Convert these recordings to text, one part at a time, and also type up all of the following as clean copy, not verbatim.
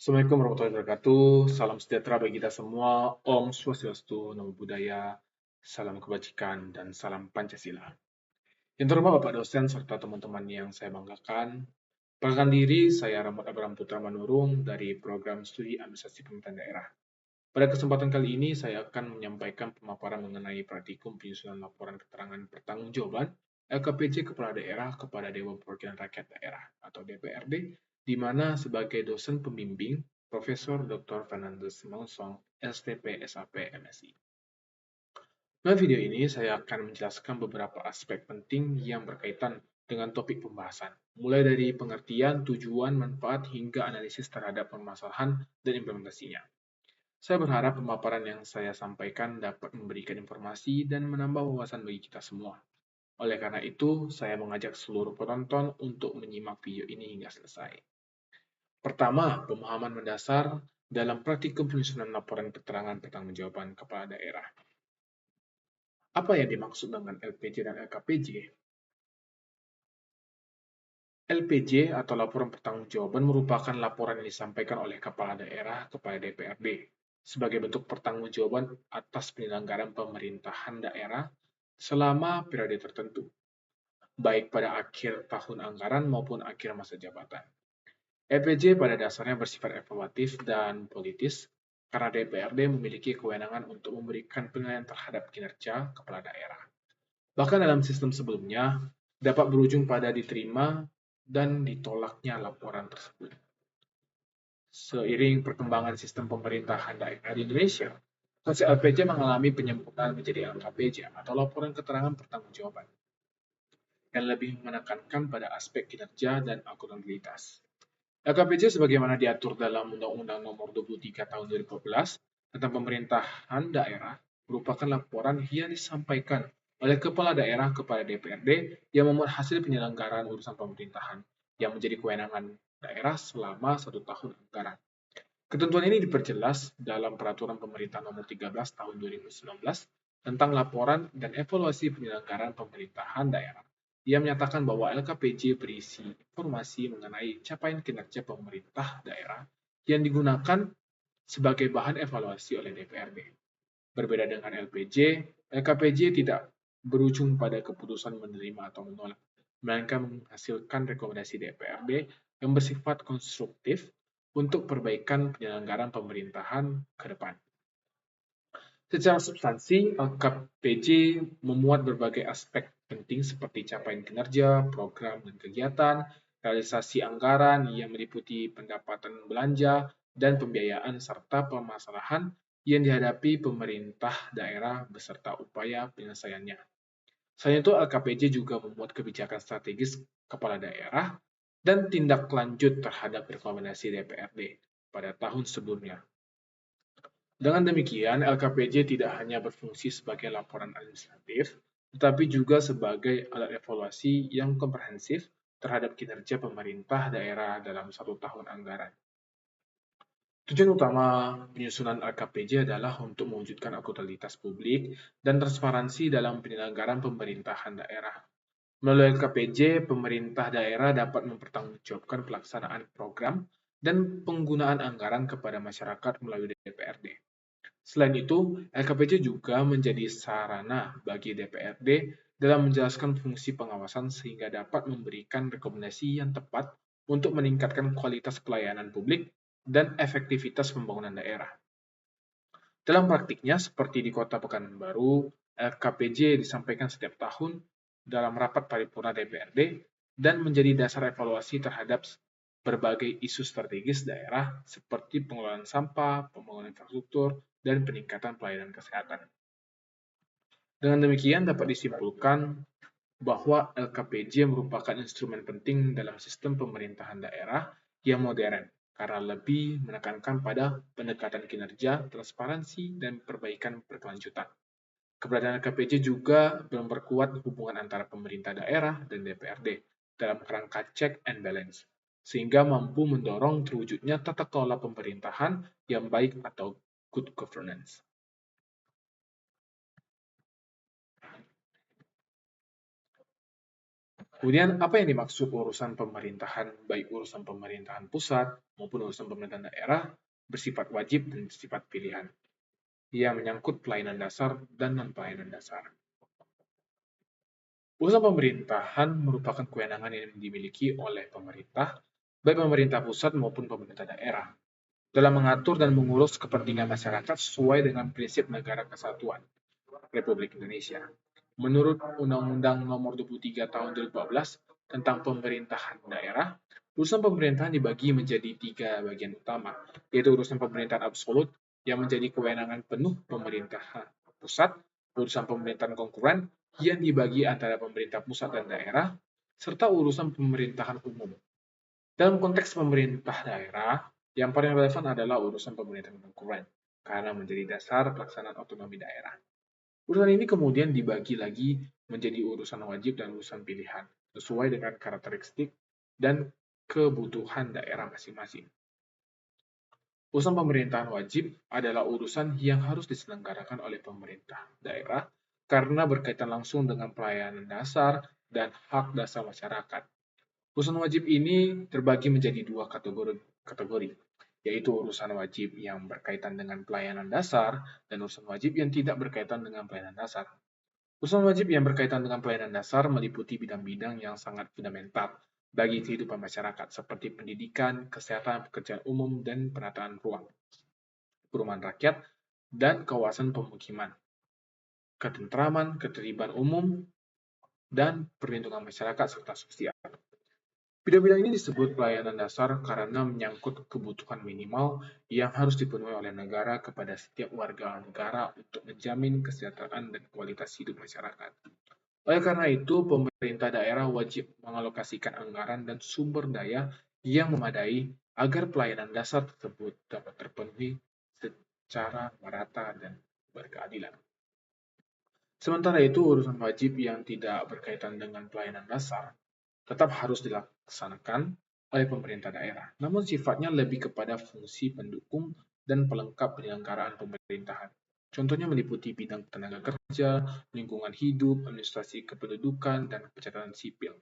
Assalamualaikum warahmatullahi wabarakatuh. Salam sejahtera bagi kita semua. Om Swastiastu, Namo Buddhaya, salam kebajikan, dan salam Pancasila. Yang terhormat Bapak dosen serta teman-teman yang saya banggakan. Perkenalkan diri, saya Rahmat Abraham Putra Manurung dari Program Studi Administrasi Pemerintahan Daerah. Pada kesempatan kali ini, saya akan menyampaikan pemaparan mengenai praktikum penyusunan laporan keterangan pertanggungjawaban LKPJ Kepala Daerah kepada Dewan Perwakilan Rakyat Daerah atau DPRD, di mana sebagai dosen pembimbing Profesor Dr. Fernandes Simanusong, STP SAP MSI. Dalam video ini, saya akan menjelaskan beberapa aspek penting yang berkaitan dengan topik pembahasan, mulai dari pengertian, tujuan, manfaat, hingga analisis terhadap permasalahan dan implementasinya. Saya berharap pemaparan yang saya sampaikan dapat memberikan informasi dan menambah wawasan bagi kita semua. Oleh karena itu, saya mengajak seluruh penonton untuk menyimak video ini hingga selesai. Pertama, pemahaman mendasar dalam praktikum penyusunan laporan keterangan pertanggungjawaban kepala daerah. Apa yang dimaksud dengan LPJ dan LKPJ? LPJ atau laporan pertanggungjawaban merupakan laporan yang disampaikan oleh kepala daerah kepada DPRD sebagai bentuk pertanggungjawaban atas penyelenggaraan pemerintahan daerah selama periode tertentu, baik pada akhir tahun anggaran maupun akhir masa jabatan. LPJ pada dasarnya bersifat evaluatif dan politis karena DPRD memiliki kewenangan untuk memberikan penilaian terhadap kinerja kepala daerah. Bahkan dalam sistem sebelumnya, dapat berujung pada diterima dan ditolaknya laporan tersebut. Seiring perkembangan sistem pemerintahan daerah di Indonesia, konsep LPJ mengalami penyempurnaan menjadi LKPJ atau laporan keterangan pertanggungjawaban yang lebih menekankan pada aspek kinerja dan akuntabilitas. LKPJ sebagaimana diatur dalam Undang-Undang Nomor 23 Tahun 2012 tentang Pemerintahan Daerah merupakan laporan yang disampaikan oleh kepala daerah kepada DPRD yang memuat hasil penyelenggaraan urusan pemerintahan yang menjadi kewenangan daerah selama 1 tahun anggaran. Ketentuan ini diperjelas dalam Peraturan Pemerintah Nomor 13 Tahun 2019 tentang laporan dan evaluasi penyelenggaraan pemerintahan daerah. Ia menyatakan bahwa LKPJ berisi informasi mengenai capaian kinerja pemerintah daerah yang digunakan sebagai bahan evaluasi oleh DPRD. Berbeda dengan LPJ, LKPJ tidak berujung pada keputusan menerima atau menolak, melainkan menghasilkan rekomendasi DPRD yang bersifat konstruktif untuk perbaikan penyelenggaraan pemerintahan ke depan. Secara substansi, LKPJ memuat berbagai aspek penting seperti capaian kinerja, program dan kegiatan, realisasi anggaran yang meliputi pendapatan belanja dan pembiayaan serta permasalahan yang dihadapi pemerintah daerah beserta upaya penyelesaiannya. Selain itu, LKPJ juga memuat kebijakan strategis kepala daerah dan tindak lanjut terhadap rekomendasi DPRD pada tahun sebelumnya. Dengan demikian, LKPJ tidak hanya berfungsi sebagai laporan administratif, tetapi juga sebagai alat evaluasi yang komprehensif terhadap kinerja pemerintah daerah dalam 1 tahun anggaran. Tujuan utama penyusunan LKPJ adalah untuk mewujudkan akuntabilitas publik dan transparansi dalam penyelenggaraan pemerintahan daerah. Melalui LKPJ, pemerintah daerah dapat mempertanggungjawabkan pelaksanaan program dan penggunaan anggaran kepada masyarakat melalui DPRD. Selain itu, LKPJ juga menjadi sarana bagi DPRD dalam menjelaskan fungsi pengawasan sehingga dapat memberikan rekomendasi yang tepat untuk meningkatkan kualitas pelayanan publik dan efektivitas pembangunan daerah. Dalam praktiknya, seperti di Kota Pekanbaru, LKPJ disampaikan setiap tahun dalam rapat paripurna DPRD dan menjadi dasar evaluasi terhadap berbagai isu strategis daerah seperti pengelolaan sampah, pembangunan infrastruktur, dan peningkatan pelayanan kesehatan. Dengan demikian dapat disimpulkan bahwa LKPJ merupakan instrumen penting dalam sistem pemerintahan daerah yang modern karena lebih menekankan pada pendekatan kinerja, transparansi, dan perbaikan berkelanjutan. Keberadaan LKPJ juga memperkuat hubungan antara pemerintah daerah dan DPRD dalam kerangka check and balance, sehingga mampu mendorong terwujudnya tata kelola pemerintahan yang baik atau good governance. Kemudian apa yang dimaksud urusan pemerintahan, baik urusan pemerintahan pusat maupun urusan pemerintahan daerah, bersifat wajib dan bersifat pilihan. Ia menyangkut pelayanan dasar dan non-pelayanan dasar. Urusan pemerintahan merupakan kewenangan yang dimiliki oleh pemerintah, baik pemerintah pusat maupun pemerintah daerah, dalam mengatur dan mengurus kepentingan masyarakat sesuai dengan prinsip negara kesatuan Republik Indonesia. Menurut Undang-Undang Nomor 23 Tahun 2012 tentang pemerintahan daerah, urusan pemerintahan dibagi menjadi 3 bagian utama, yaitu urusan pemerintahan absolut yang menjadi kewenangan penuh pemerintahan pusat, urusan pemerintahan konkuren yang dibagi antara pemerintah pusat dan daerah, serta urusan pemerintahan umum. Dalam konteks pemerintah daerah, yang paling relevan adalah urusan pemerintahan konkuren, karena menjadi dasar pelaksanaan otonomi daerah. Urusan ini kemudian dibagi lagi menjadi urusan wajib dan urusan pilihan, sesuai dengan karakteristik dan kebutuhan daerah masing-masing. Urusan pemerintahan wajib adalah urusan yang harus diselenggarakan oleh pemerintah daerah karena berkaitan langsung dengan pelayanan dasar dan hak dasar masyarakat. Urusan wajib ini terbagi menjadi 2 kategori, yaitu urusan wajib yang berkaitan dengan pelayanan dasar dan urusan wajib yang tidak berkaitan dengan pelayanan dasar. Urusan wajib yang berkaitan dengan pelayanan dasar meliputi bidang-bidang yang sangat fundamental bagi kehidupan masyarakat seperti pendidikan, kesehatan, pekerjaan umum, dan penataan ruang, perumahan rakyat, dan kawasan pemukiman, ketentraman, ketertiban umum, dan perlindungan masyarakat serta sosial. Bidang-bidang ini disebut pelayanan dasar karena menyangkut kebutuhan minimal yang harus dipenuhi oleh negara kepada setiap warga negara untuk menjamin kesejahteraan dan kualitas hidup masyarakat. Oleh karena itu, pemerintah daerah wajib mengalokasikan anggaran dan sumber daya yang memadai agar pelayanan dasar tersebut dapat terpenuhi secara merata dan berkeadilan. Sementara itu, urusan wajib yang tidak berkaitan dengan pelayanan dasar tetap harus dilaksanakan oleh pemerintah daerah, namun sifatnya lebih kepada fungsi pendukung dan pelengkap penyelenggaraan pemerintahan. Contohnya meliputi bidang tenaga kerja, lingkungan hidup, administrasi kependudukan, dan pencatatan sipil.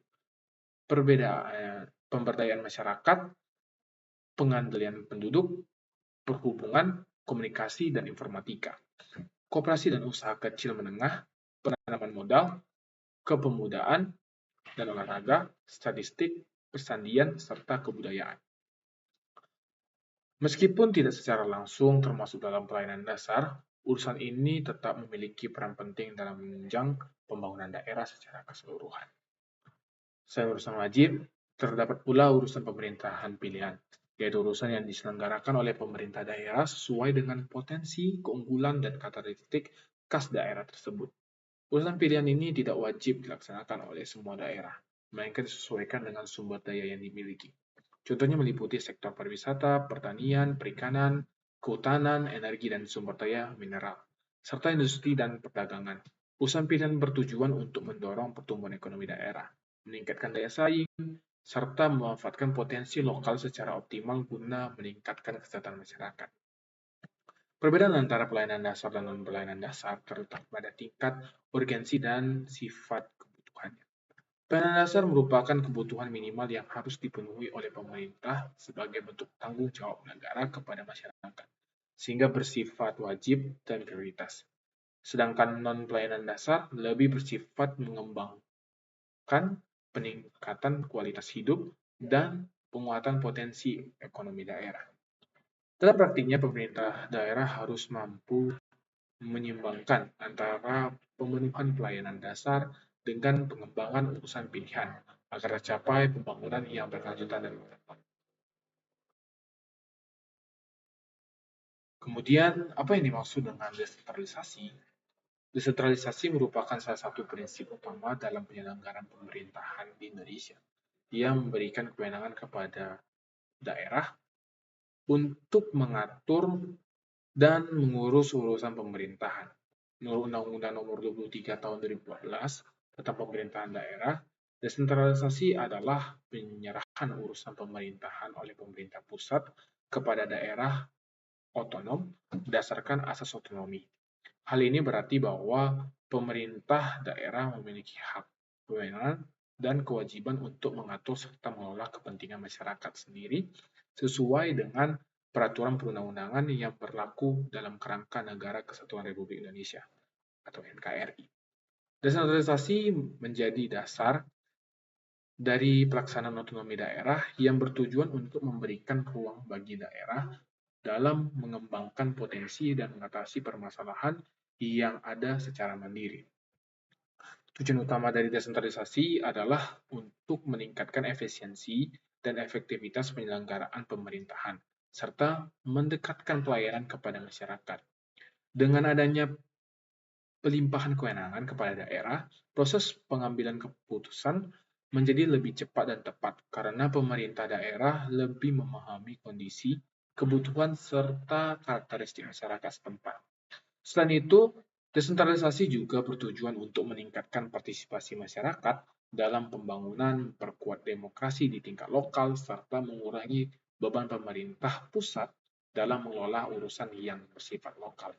Pemberdayaan masyarakat, pengandaian penduduk, perhubungan, komunikasi, dan informatika. Koperasi dan usaha kecil menengah, penanaman modal, kepemudaan, dan olahraga, statistik, persandian, serta kebudayaan. Meskipun tidak secara langsung termasuk dalam pelayanan dasar, urusan ini tetap memiliki peran penting dalam menunjang pembangunan daerah secara keseluruhan. Selain urusan wajib, terdapat pula urusan pemerintahan pilihan, yaitu urusan yang diselenggarakan oleh pemerintah daerah sesuai dengan potensi, keunggulan, dan karakteristik khas daerah tersebut. Urusan pilihan ini tidak wajib dilaksanakan oleh semua daerah, melainkan disesuaikan dengan sumber daya yang dimiliki. Contohnya meliputi sektor pariwisata, pertanian, perikanan, kehutanan, energi dan sumber daya mineral, serta industri dan perdagangan. Urusan pilihan bertujuan untuk mendorong pertumbuhan ekonomi daerah, meningkatkan daya saing, serta memanfaatkan potensi lokal secara optimal guna meningkatkan kesejahteraan masyarakat. Perbedaan antara pelayanan dasar dan non-pelayanan dasar terletak pada tingkat urgensi dan sifat kebutuhannya. Pelayanan dasar merupakan kebutuhan minimal yang harus dipenuhi oleh pemerintah sebagai bentuk tanggung jawab negara kepada masyarakat, sehingga bersifat wajib dan prioritas. Sedangkan non-pelayanan dasar lebih bersifat mengembangkan peningkatan kualitas hidup dan penguatan potensi ekonomi daerah. Dalam praktiknya, pemerintah daerah harus mampu menyeimbangkan antara pemenuhan pelayanan dasar dengan pengembangan urusan pilihan agar tercapai pembangunan yang berkelanjutan dan merata. Kemudian, apa yang dimaksud dengan desentralisasi? Desentralisasi merupakan salah satu prinsip utama dalam penyelenggaraan pemerintahan di Indonesia. Ia memberikan kewenangan kepada daerah untuk mengatur dan mengurus urusan pemerintahan. Menurut Undang-Undang Nomor 23 Tahun 2014 tentang pemerintahan daerah, desentralisasi adalah penyerahan urusan pemerintahan oleh pemerintah pusat kepada daerah otonom berdasarkan asas otonomi. Hal ini berarti bahwa pemerintah daerah memiliki hak, kewenangan, dan kewajiban untuk mengatur serta mengelola kepentingan masyarakat sendiri sesuai dengan peraturan perundang-undangan yang berlaku dalam kerangka Negara Kesatuan Republik Indonesia atau NKRI. Desentralisasi menjadi dasar dari pelaksanaan otonomi daerah yang bertujuan untuk memberikan ruang bagi daerah dalam mengembangkan potensi dan mengatasi permasalahan yang ada secara mandiri. Tujuan utama dari desentralisasi adalah untuk meningkatkan efisiensi dan efektivitas penyelenggaraan pemerintahan, serta mendekatkan pelayanan kepada masyarakat. Dengan adanya pelimpahan kewenangan kepada daerah, proses pengambilan keputusan menjadi lebih cepat dan tepat karena pemerintah daerah lebih memahami kondisi, kebutuhan, serta karakteristik masyarakat setempat. Selain itu, desentralisasi juga bertujuan untuk meningkatkan partisipasi masyarakat dalam pembangunan, memperkuat demokrasi di tingkat lokal, serta mengurangi beban pemerintah pusat dalam mengelola urusan yang bersifat lokal.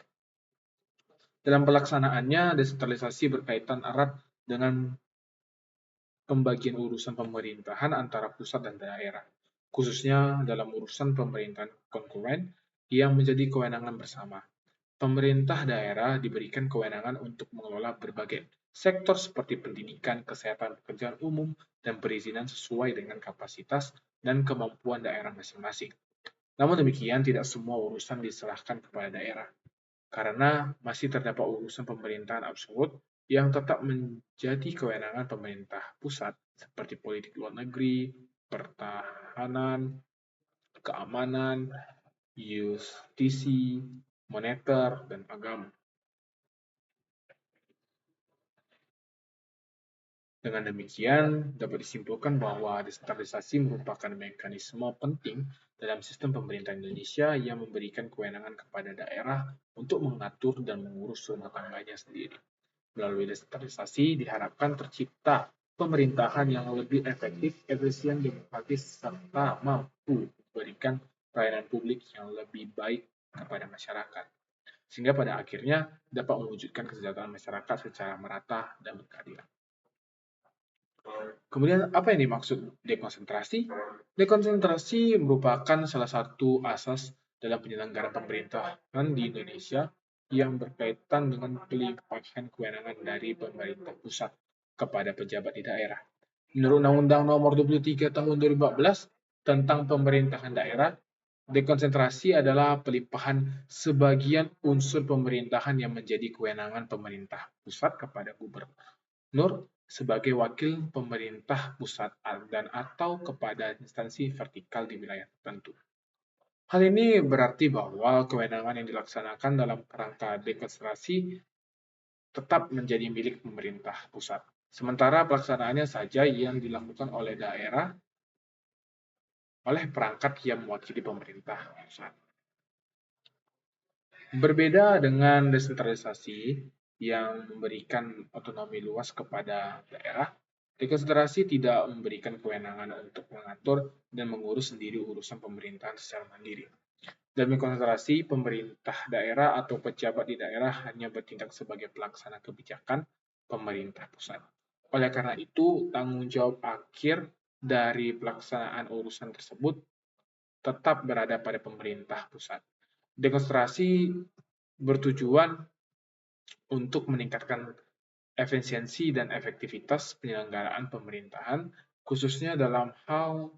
Dalam pelaksanaannya, desentralisasi berkaitan erat dengan pembagian urusan pemerintahan antara pusat dan daerah, khususnya dalam urusan pemerintahan konkuren yang menjadi kewenangan bersama. Pemerintah daerah diberikan kewenangan untuk mengelola berbagai sektor seperti pendidikan, kesehatan, pekerjaan umum, dan perizinan sesuai dengan kapasitas dan kemampuan daerah masing-masing. Namun demikian, tidak semua urusan diserahkan kepada daerah karena masih terdapat urusan pemerintahan absolut yang tetap menjadi kewenangan pemerintah pusat seperti politik luar negeri, pertahanan, keamanan, justisi, moneter, dan agama. Dengan demikian, dapat disimpulkan bahwa desentralisasi merupakan mekanisme penting dalam sistem pemerintahan Indonesia yang memberikan kewenangan kepada daerah untuk mengatur dan mengurus rumah tangganya sendiri. Melalui desentralisasi diharapkan tercipta pemerintahan yang lebih efektif, efisien, demokratis, serta mampu memberikan pelayanan publik yang lebih baik kepada masyarakat. Sehingga pada akhirnya dapat mewujudkan kesejahteraan masyarakat secara merata dan berkeadilan. Kemudian apa yang dimaksud dekonsentrasi? Dekonsentrasi merupakan salah satu asas dalam penyelenggaraan pemerintahan di Indonesia yang berkaitan dengan pelimpahan kewenangan dari pemerintah pusat kepada pejabat di daerah. Menurut Undang-Undang Nomor 23 Tahun 2014 tentang Pemerintahan Daerah, dekonsentrasi adalah pelimpahan sebagian unsur pemerintahan yang menjadi kewenangan pemerintah pusat kepada gubernur sebagai wakil pemerintah pusat dan atau kepada instansi vertikal di wilayah tertentu. Hal ini berarti bahwa kewenangan yang dilaksanakan dalam kerangka dekonsentrasi tetap menjadi milik pemerintah pusat, sementara pelaksanaannya saja yang dilakukan oleh daerah oleh perangkat yang mewakili pemerintah pusat. Berbeda dengan desentralisasi yang memberikan otonomi luas kepada daerah, dekonsentrasi tidak memberikan kewenangan untuk mengatur dan mengurus sendiri urusan pemerintahan secara mandiri. Dalam dekonsentrasi, pemerintah daerah atau pejabat di daerah hanya bertindak sebagai pelaksana kebijakan pemerintah pusat. Oleh karena itu, tanggung jawab akhir dari pelaksanaan urusan tersebut tetap berada pada pemerintah pusat. Dekonsentrasi bertujuan untuk meningkatkan efisiensi dan efektivitas penyelenggaraan pemerintahan, khususnya dalam hal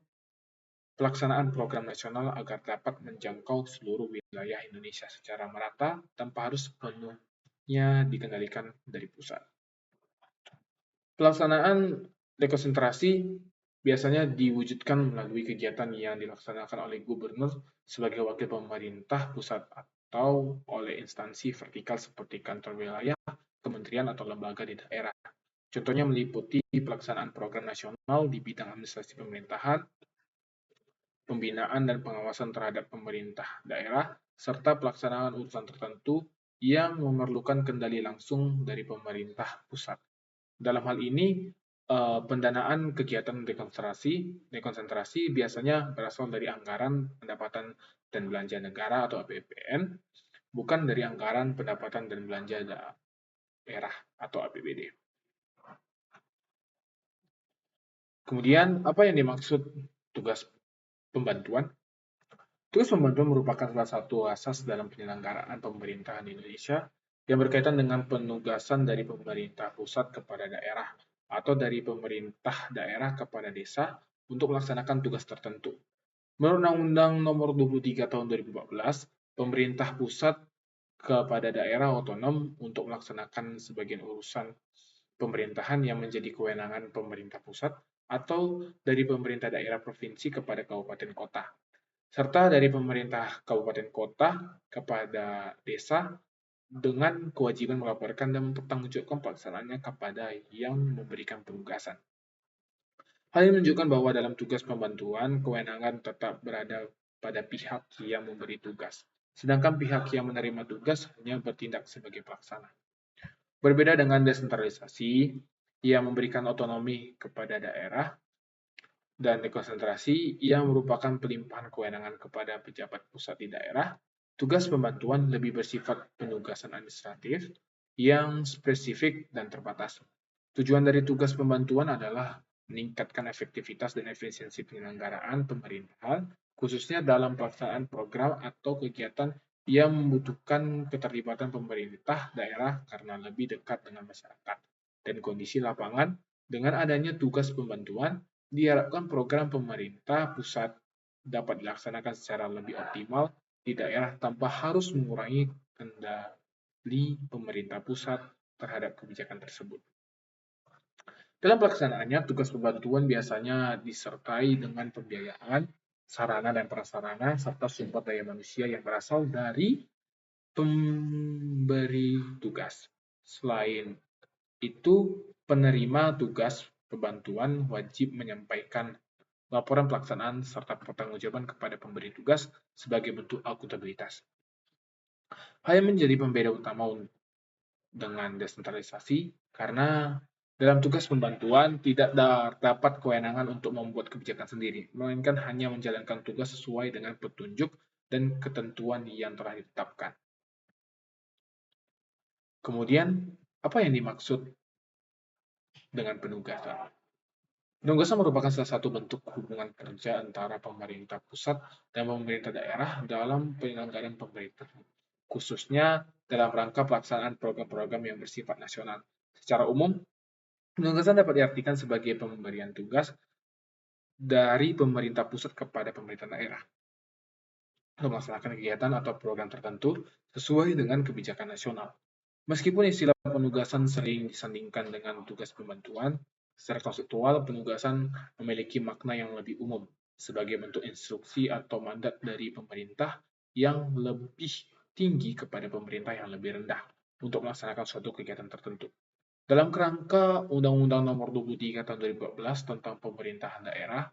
pelaksanaan program nasional agar dapat menjangkau seluruh wilayah Indonesia secara merata tanpa harus sepenuhnya dikendalikan dari pusat. Pelaksanaan dekonsentrasi biasanya diwujudkan melalui kegiatan yang dilaksanakan oleh gubernur sebagai wakil pemerintah pusat atau oleh instansi vertikal seperti kantor wilayah, kementerian, atau lembaga di daerah. Contohnya meliputi pelaksanaan program nasional di bidang administrasi pemerintahan, pembinaan dan pengawasan terhadap pemerintah daerah, serta pelaksanaan urusan tertentu yang memerlukan kendali langsung dari pemerintah pusat. Dalam hal ini, pendanaan kegiatan dekonsentrasi biasanya berasal dari anggaran pendapatan dan belanja negara atau APBN, bukan dari anggaran pendapatan dan belanja daerah atau APBD. Kemudian, apa yang dimaksud tugas pembantuan? Tugas pembantuan merupakan salah satu asas dalam penyelenggaraan pemerintahan di Indonesia yang berkaitan dengan penugasan dari pemerintah pusat kepada daerah atau dari pemerintah daerah kepada desa untuk melaksanakan tugas tertentu. Menurut Undang-Undang Nomor 23 Tahun 2014, pemerintah pusat kepada daerah otonom untuk melaksanakan sebagian urusan pemerintahan yang menjadi kewenangan pemerintah pusat atau dari pemerintah daerah provinsi kepada kabupaten kota, serta dari pemerintah kabupaten kota kepada desa dengan kewajiban melaporkan dan mempertanggungjawabkan pelaksanaannya kepada yang memberikan penugasan. Hal ini menunjukkan bahwa dalam tugas pembantuan, kewenangan tetap berada pada pihak yang memberi tugas, sedangkan pihak yang menerima tugas hanya bertindak sebagai pelaksana. Berbeda dengan desentralisasi, yang memberikan otonomi kepada daerah, dan dekonsentrasi yang merupakan pelimpahan kewenangan kepada pejabat pusat di daerah, tugas pembantuan lebih bersifat penugasan administratif yang spesifik dan terbatas. Tujuan dari tugas pembantuan adalah meningkatkan efektivitas dan efisiensi penyelenggaraan pemerintahan, khususnya dalam pelaksanaan program atau kegiatan yang membutuhkan keterlibatan pemerintah daerah karena lebih dekat dengan masyarakat dan kondisi lapangan. Dengan adanya tugas pembantuan, diharapkan program pemerintah pusat dapat dilaksanakan secara lebih optimal di daerah tanpa harus mengurangi kendali pemerintah pusat terhadap kebijakan tersebut. Dalam pelaksanaannya, tugas pembantuan biasanya disertai dengan pembiayaan, sarana dan prasarana, serta sumber daya manusia yang berasal dari pemberi tugas. Selain itu, penerima tugas pembantuan wajib menyampaikan laporan pelaksanaan serta pertanggungjawaban kepada pemberi tugas sebagai bentuk akuntabilitas. Hal yang menjadi pembeda utama dengan desentralisasi karena dalam tugas pembantuan tidak dapat kewenangan untuk membuat kebijakan sendiri, melainkan hanya menjalankan tugas sesuai dengan petunjuk dan ketentuan yang telah ditetapkan. Kemudian, apa yang dimaksud dengan penugasan? Penugasan merupakan salah satu bentuk hubungan kerja antara pemerintah pusat dan pemerintah daerah dalam penyelenggaraan pemerintah, khususnya dalam rangka pelaksanaan program-program yang bersifat nasional. Secara umum, penugasan dapat diartikan sebagai pemberian tugas dari pemerintah pusat kepada pemerintah daerah untuk melaksanakan kegiatan atau program tertentu sesuai dengan kebijakan nasional. Meskipun istilah penugasan sering disandingkan dengan tugas pembantuan, secara konseptual penugasan memiliki makna yang lebih umum sebagai bentuk instruksi atau mandat dari pemerintah yang lebih tinggi kepada pemerintah yang lebih rendah untuk melaksanakan suatu kegiatan tertentu. Dalam kerangka Undang-Undang Nomor 23 Tahun 2014 tentang Pemerintahan Daerah,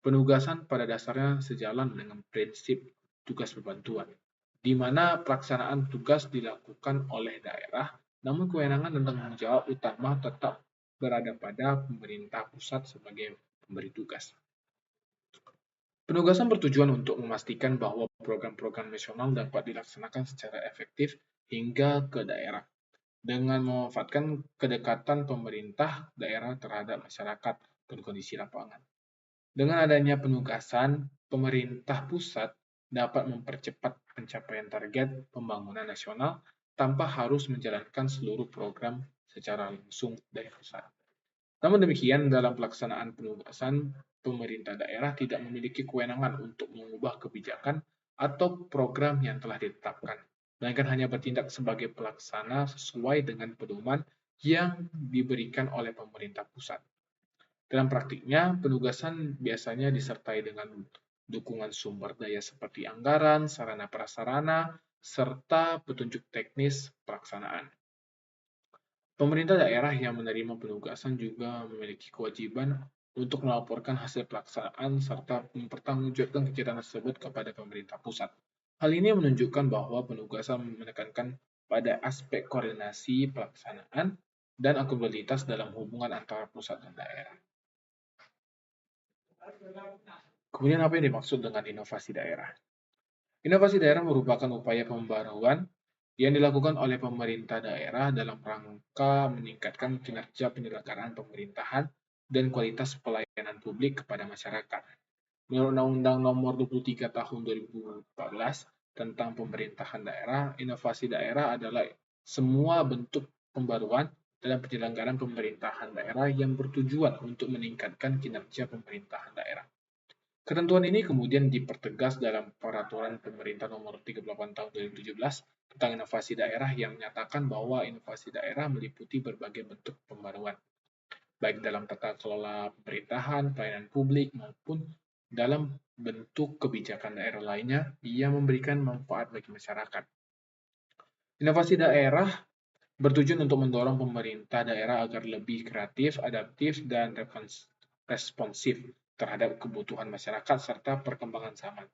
penugasan pada dasarnya sejalan dengan prinsip tugas pembantuan, di mana pelaksanaan tugas dilakukan oleh daerah, namun kewenangan dan tanggung jawab utama tetap berada pada pemerintah pusat sebagai pemberi tugas. Penugasan bertujuan untuk memastikan bahwa program-program nasional dapat dilaksanakan secara efektif hingga ke daerah, dengan memanfaatkan kedekatan pemerintah daerah terhadap masyarakat dan kondisi lapangan. Dengan adanya penugasan, pemerintah pusat dapat mempercepat pencapaian target pembangunan nasional tanpa harus menjalankan seluruh program secara langsung dari pusat. Namun demikian, dalam pelaksanaan penugasan, pemerintah daerah tidak memiliki kewenangan untuk mengubah kebijakan atau program yang telah ditetapkan, melainkan hanya bertindak sebagai pelaksana sesuai dengan pedoman yang diberikan oleh pemerintah pusat. Dalam praktiknya, penugasan biasanya disertai dengan dukungan sumber daya seperti anggaran, sarana prasarana, serta petunjuk teknis pelaksanaan. Pemerintah daerah yang menerima penugasan juga memiliki kewajiban untuk melaporkan hasil pelaksanaan serta mempertanggungjawabkan kegiatan tersebut kepada pemerintah pusat. Hal ini menunjukkan bahwa penugasan menekankan pada aspek koordinasi pelaksanaan dan akuntabilitas dalam hubungan antara pusat dan daerah. Kemudian apa yang dimaksud dengan inovasi daerah? Inovasi daerah merupakan upaya pembaruan yang dilakukan oleh pemerintah daerah dalam rangka meningkatkan kinerja penyelenggaraan pemerintahan dan kualitas pelayanan publik kepada masyarakat. Menurut Undang-Undang Nomor 23 Tahun 2014 tentang Pemerintahan Daerah, inovasi daerah adalah semua bentuk pembaruan dalam penyelenggaraan pemerintahan daerah yang bertujuan untuk meningkatkan kinerja pemerintahan daerah. Ketentuan ini kemudian dipertegas dalam Peraturan Pemerintah Nomor 38 Tahun 2017 tentang inovasi daerah yang menyatakan bahwa inovasi daerah meliputi berbagai bentuk pembaruan, baik dalam tata kelola pemerintahan, pelayanan publik, maupun dalam bentuk kebijakan daerah lainnya yang memberikan manfaat bagi masyarakat. Inovasi daerah bertujuan untuk mendorong pemerintah daerah agar lebih kreatif, adaptif, dan responsif terhadap kebutuhan masyarakat serta perkembangan zaman.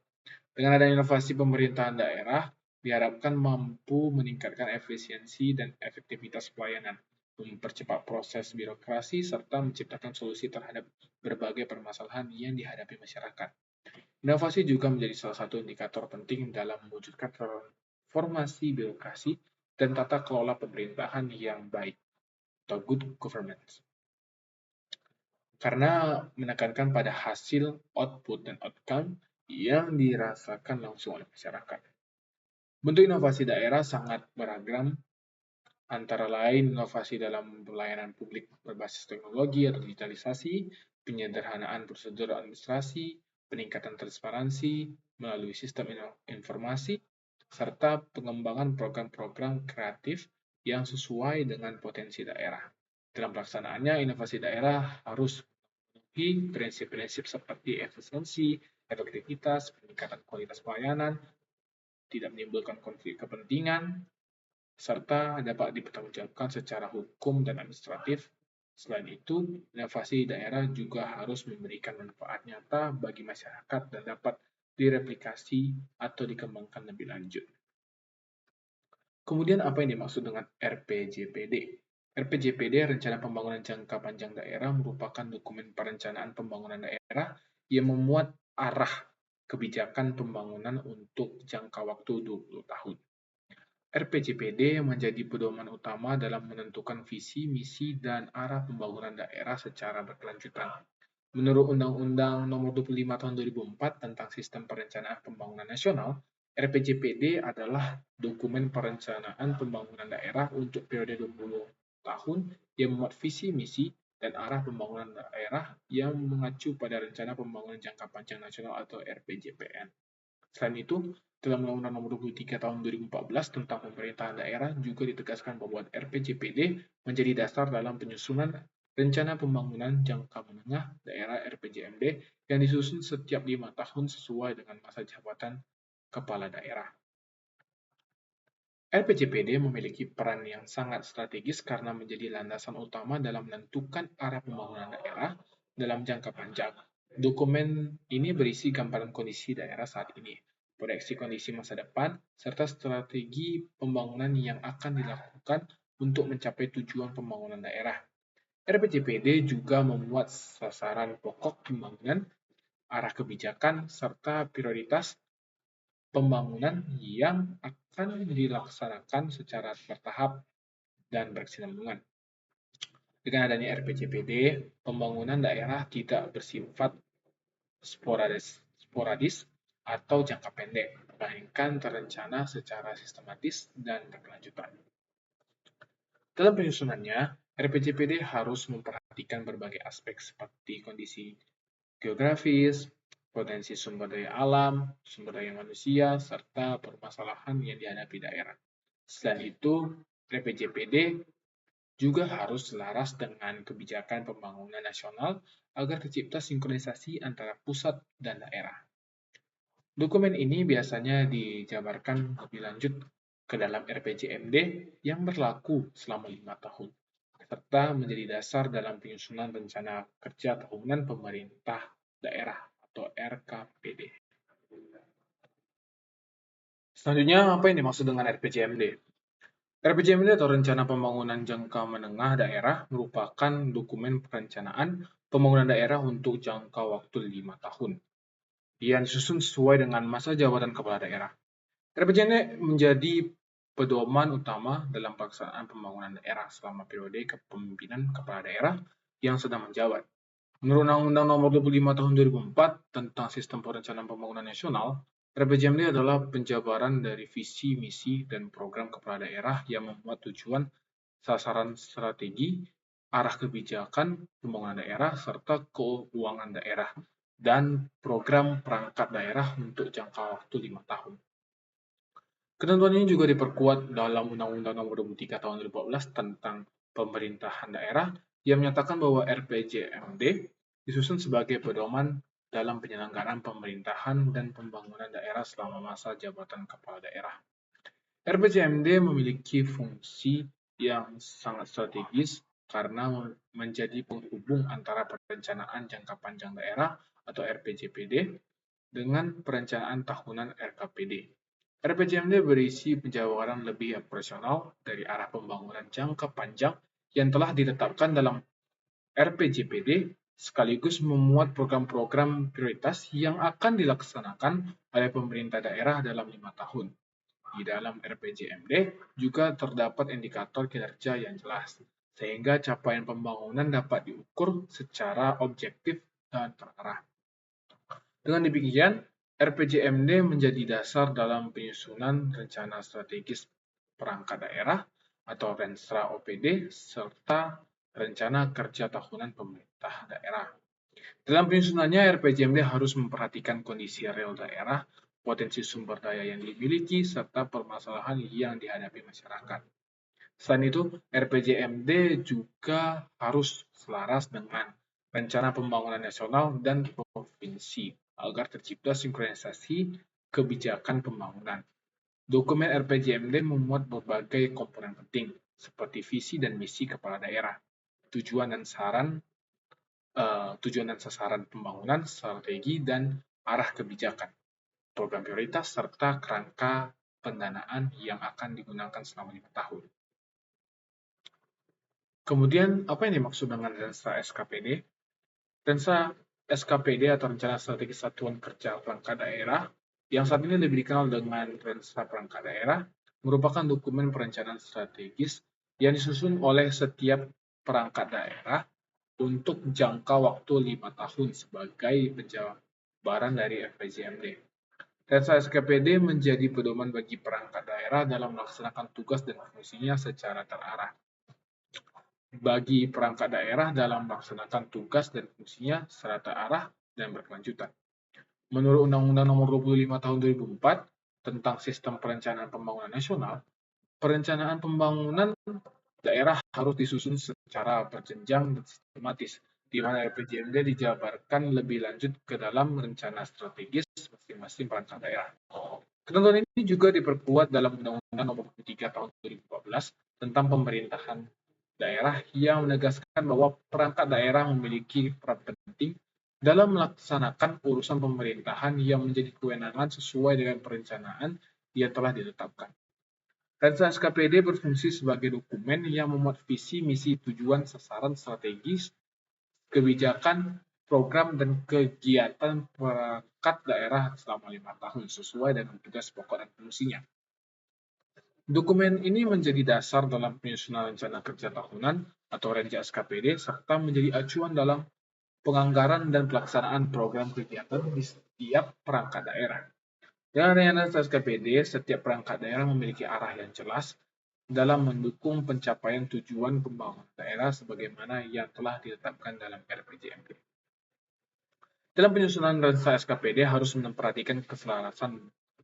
Dengan adanya inovasi pemerintahan daerah, diharapkan mampu meningkatkan efisiensi dan efektivitas pelayanan, mempercepat proses birokrasi, serta menciptakan solusi terhadap berbagai permasalahan yang dihadapi masyarakat. Inovasi juga menjadi salah satu indikator penting dalam mewujudkan transformasi birokrasi dan tata kelola pemerintahan yang baik, atau good governance. Karena menekankan pada hasil, output, dan outcome yang dirasakan langsung oleh masyarakat. Bentuk inovasi daerah sangat beragam, antara lain inovasi dalam pelayanan publik berbasis teknologi atau digitalisasi, penyederhanaan prosedur administrasi, peningkatan transparansi melalui sistem informasi, serta pengembangan program-program kreatif yang sesuai dengan potensi daerah. Dalam pelaksanaannya, inovasi daerah harus memenuhi prinsip-prinsip seperti efisiensi, efektivitas, peningkatan kualitas pelayanan, tidak menimbulkan konflik kepentingan, serta dapat dipertanggungjawabkan secara hukum dan administratif. Selain itu, inovasi daerah juga harus memberikan manfaat nyata bagi masyarakat dan dapat direplikasi atau dikembangkan lebih lanjut. Kemudian apa yang dimaksud dengan RPJPD? RPJPD, Rencana Pembangunan Jangka Panjang Daerah, merupakan dokumen perencanaan pembangunan daerah yang memuat arah kebijakan pembangunan untuk jangka waktu 20 tahun. RPJPD menjadi pedoman utama dalam menentukan visi, misi, dan arah pembangunan daerah secara berkelanjutan. Menurut Undang-Undang Nomor 25 Tahun 2004 tentang Sistem Perencanaan Pembangunan Nasional, RPJPD adalah dokumen perencanaan pembangunan daerah untuk periode 20 tahun yang memuat visi, misi, dan arah pembangunan daerah yang mengacu pada Rencana Pembangunan Jangka Panjang Nasional atau RPJPN. Selain itu, dalam Undang-Undang Nomor 23 Tahun 2014 tentang Pemerintahan Daerah juga ditegaskan bahwa RPJPD menjadi dasar dalam penyusunan Rencana Pembangunan Jangka Menengah Daerah (RPJMD) yang disusun setiap 5 tahun sesuai dengan masa jabatan kepala daerah. RPJPD memiliki peran yang sangat strategis karena menjadi landasan utama dalam menentukan arah pembangunan daerah dalam jangka panjang. Dokumen ini berisi gambaran kondisi daerah saat ini, proyeksi kondisi masa depan, serta strategi pembangunan yang akan dilakukan untuk mencapai tujuan pembangunan daerah. RPJPD juga memuat sasaran pokok pembangunan, arah kebijakan, serta prioritas pembangunan yang akan dilaksanakan secara bertahap dan berkesinambungan. Dengan adanya RPJPD, pembangunan daerah tidak bersifat sporadis atau jangka pendek, melainkan terencana secara sistematis dan berkelanjutan. Dalam penyusunannya, RPJPD harus memperhatikan berbagai aspek seperti kondisi geografis, potensi sumber daya alam, sumber daya manusia, serta permasalahan yang dihadapi daerah. Selain itu, RPJPD juga harus selaras dengan kebijakan pembangunan nasional agar tercipta sinkronisasi antara pusat dan daerah. Dokumen ini biasanya dijabarkan lebih lanjut ke dalam RPJMD yang berlaku selama 5 tahun, serta menjadi dasar dalam penyusunan rencana kerja tahunan pemerintah daerah atau RKPD. Selanjutnya, apa yang dimaksud dengan RPJMD? RPJMD atau Rencana Pembangunan Jangka Menengah Daerah merupakan dokumen perencanaan pembangunan daerah untuk jangka waktu 5 tahun yang disusun sesuai dengan masa jabatan kepala daerah. RPJMD menjadi pedoman utama dalam pelaksanaan pembangunan daerah selama periode kepemimpinan kepala daerah yang sedang menjabat. Menurut Undang-Undang Nomor 25 Tahun 2004 tentang Sistem Perencanaan Pembangunan Nasional, RPJMD adalah penjabaran dari visi, misi, dan program kepala daerah yang memuat tujuan, sasaran strategi, arah kebijakan pembangunan daerah, serta keuangan daerah, dan program perangkat daerah untuk jangka waktu 5 tahun. Ketentuan ini juga diperkuat dalam Undang-Undang Nomor 23 Tahun 2014 tentang Pemerintahan Daerah yang menyatakan bahwa RPJMD disusun sebagai pedoman dalam penyelenggaraan pemerintahan dan pembangunan daerah selama masa jabatan kepala daerah. RPJMD memiliki fungsi yang sangat strategis karena menjadi penghubung antara perencanaan jangka panjang daerah atau RPJPD dengan perencanaan tahunan RKPD. RPJMD berisi penjabaran lebih operasional dari arah pembangunan jangka panjang yang telah ditetapkan dalam RPJPD sekaligus memuat program-program prioritas yang akan dilaksanakan oleh pemerintah daerah dalam 5 tahun. Di dalam RPJMD juga terdapat indikator kinerja yang jelas, sehingga capaian pembangunan dapat diukur secara objektif dan terarah. Dengan demikian, RPJMD menjadi dasar dalam penyusunan rencana strategis perangkat daerah atau Renstra OPD serta rencana kerja tahunan pemerintah daerah. Dalam penyusunannya, RPJMD harus memperhatikan kondisi real daerah, potensi sumber daya yang dimiliki, serta permasalahan yang dihadapi masyarakat. Selain itu, RPJMD juga harus selaras dengan rencana pembangunan nasional dan provinsi agar tercipta sinkronisasi kebijakan pembangunan. Dokumen RPJMD memuat berbagai komponen penting, seperti visi dan misi kepala daerah, tujuan dan sasaran pembangunan, strategi, dan arah kebijakan, program prioritas, serta kerangka pendanaan yang akan digunakan selama 5 tahun. Kemudian, apa yang dimaksud dengan Renstra SKPD? Renstra SKPD atau Rencana Strategi Satuan Kerja Perangkat Daerah, yang saat ini lebih dikenal dengan Renstra Perangkat Daerah, merupakan dokumen perencanaan strategis yang disusun oleh setiap perangkat daerah untuk jangka waktu 5 tahun sebagai penjabaran dari RPJMD. Renstra SKPD menjadi pedoman bagi perangkat daerah dalam melaksanakan tugas dan fungsinya secara terarah. Bagi perangkat daerah dalam melaksanakan tugas dan fungsinya secara terarah dan berkelanjutan. Menurut Undang-Undang Nomor 25 Tahun 2004 tentang Sistem Perencanaan Pembangunan Nasional, perencanaan pembangunan daerah harus disusun secara berjenjang dan sistematis, di mana RPJMD dijabarkan lebih lanjut ke dalam rencana strategis masing-masing perangkat daerah. Ketentuan ini juga diperkuat dalam Undang-Undang Nomor 23 Tahun 2014 tentang Pemerintahan Daerah yang menegaskan bahwa perangkat daerah memiliki peran penting dalam melaksanakan urusan pemerintahan yang menjadi kewenangan sesuai dengan perencanaan yang telah ditetapkan. Renstra SKPD berfungsi sebagai dokumen yang memuat visi, misi, tujuan, sasaran, strategis, kebijakan, program, dan kegiatan perangkat daerah selama 5 tahun sesuai dengan tugas pokok dan fungsinya. Dokumen ini menjadi dasar dalam penyusunan rencana kerja tahunan atau Renja SKPD serta menjadi acuan dalam penganggaran dan pelaksanaan program kegiatan di setiap perangkat daerah. Dengan rencana SKPD, setiap perangkat daerah memiliki arah yang jelas dalam mendukung pencapaian tujuan pembangunan daerah sebagaimana yang telah ditetapkan dalam RPJMD. Dalam penyusunan rencana SKPD harus memperhatikan keselarasan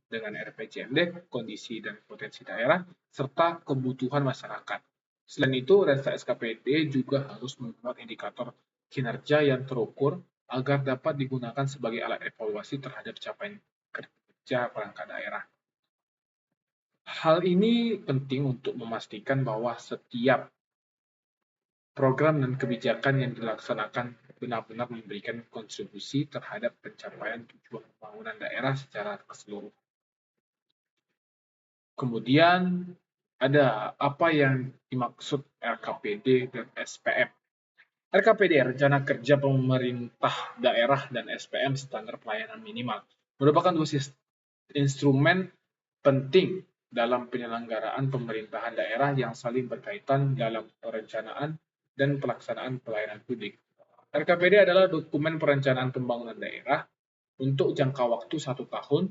dengan RPJMD, kondisi dan potensi daerah, serta kebutuhan masyarakat. Selain itu, rencana SKPD juga harus membuat indikator kinerja yang terukur agar dapat digunakan sebagai alat evaluasi terhadap capaian kerja perangkat daerah. Hal ini penting untuk memastikan bahwa setiap program dan kebijakan yang dilaksanakan benar-benar memberikan kontribusi terhadap pencapaian tujuan pembangunan daerah secara keseluruhan. Kemudian ada apa yang dimaksud RKPD dan SPM. RKPD, Rencana Kerja Pemerintah Daerah, dan SPM, Standar Pelayanan Minimal, merupakan dua instrumen penting dalam penyelenggaraan pemerintahan daerah yang saling berkaitan dalam perencanaan dan pelaksanaan pelayanan publik. RKPD adalah dokumen perencanaan pembangunan daerah untuk jangka waktu 1 tahun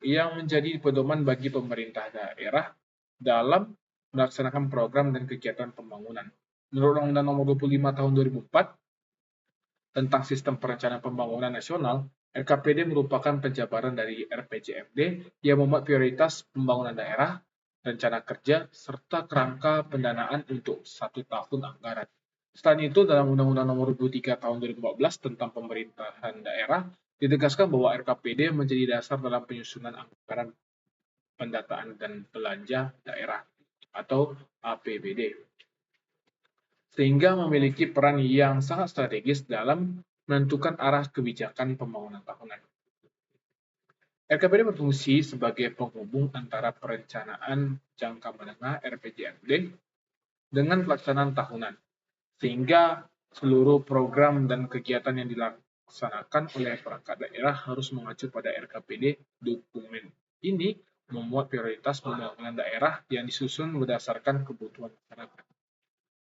yang menjadi pedoman bagi pemerintah daerah dalam melaksanakan program dan kegiatan pembangunan. Menurut Undang-Undang Nomor 25 Tahun 2004 tentang Sistem Perencanaan Pembangunan Nasional, RKPD merupakan penjabaran dari RPJMD yang memuat prioritas pembangunan daerah, rencana kerja, serta kerangka pendanaan untuk 1 tahun anggaran. Selain itu, dalam Undang-Undang Nomor 23 Tahun 2014 tentang Pemerintahan Daerah, ditegaskan bahwa RKPD menjadi dasar dalam penyusunan anggaran pendataan dan belanja daerah atau APBD, sehingga memiliki peran yang sangat strategis dalam menentukan arah kebijakan pembangunan tahunan. RKPD berfungsi sebagai penghubung antara perencanaan jangka menengah (RPJMD) dengan pelaksanaan tahunan, sehingga seluruh program dan kegiatan yang dilaksanakan oleh perangkat daerah harus mengacu pada RKPD. Dokumen ini memuat prioritas pembangunan daerah yang disusun berdasarkan kebutuhan masyarakat,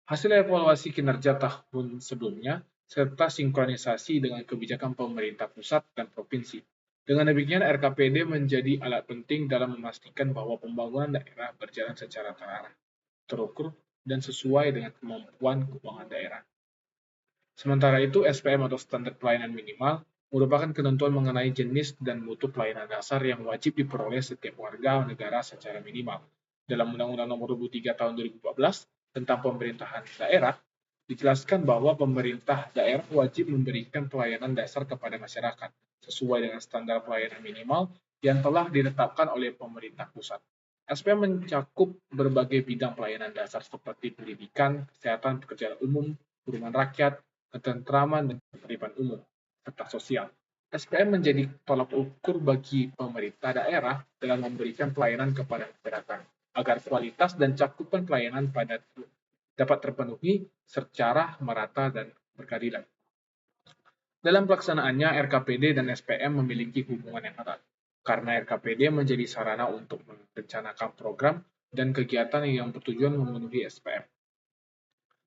hasil evaluasi kinerja tahun sebelumnya, serta sinkronisasi dengan kebijakan pemerintah pusat dan provinsi. Dengan demikian, RKPD menjadi alat penting dalam memastikan bahwa pembangunan daerah berjalan secara terarah, terukur, dan sesuai dengan kemampuan keuangan daerah. Sementara itu, SPM atau Standar Pelayanan Minimal merupakan ketentuan mengenai jenis dan mutu pelayanan dasar yang wajib diperoleh setiap warga negara secara minimal. Dalam Undang-Undang Nomor 23 Tahun 2014 tentang Pemerintahan Daerah, dijelaskan bahwa pemerintah daerah wajib memberikan pelayanan dasar kepada masyarakat sesuai dengan standar pelayanan minimal yang telah ditetapkan oleh pemerintah pusat. SPM mencakup berbagai bidang pelayanan dasar seperti pendidikan, kesehatan, pekerjaan umum, perumahan rakyat, ketentraman dan ketertiban umum, serta sosial. SPM menjadi tolak ukur bagi pemerintah daerah dalam memberikan pelayanan kepada masyarakat, agar kualitas dan cakupan pelayanan dapat terpenuhi secara merata dan berkeadilan. Dalam pelaksanaannya, RKPD dan SPM memiliki hubungan yang erat, karena RKPD menjadi sarana untuk merencanakan program dan kegiatan yang bertujuan memenuhi SPM.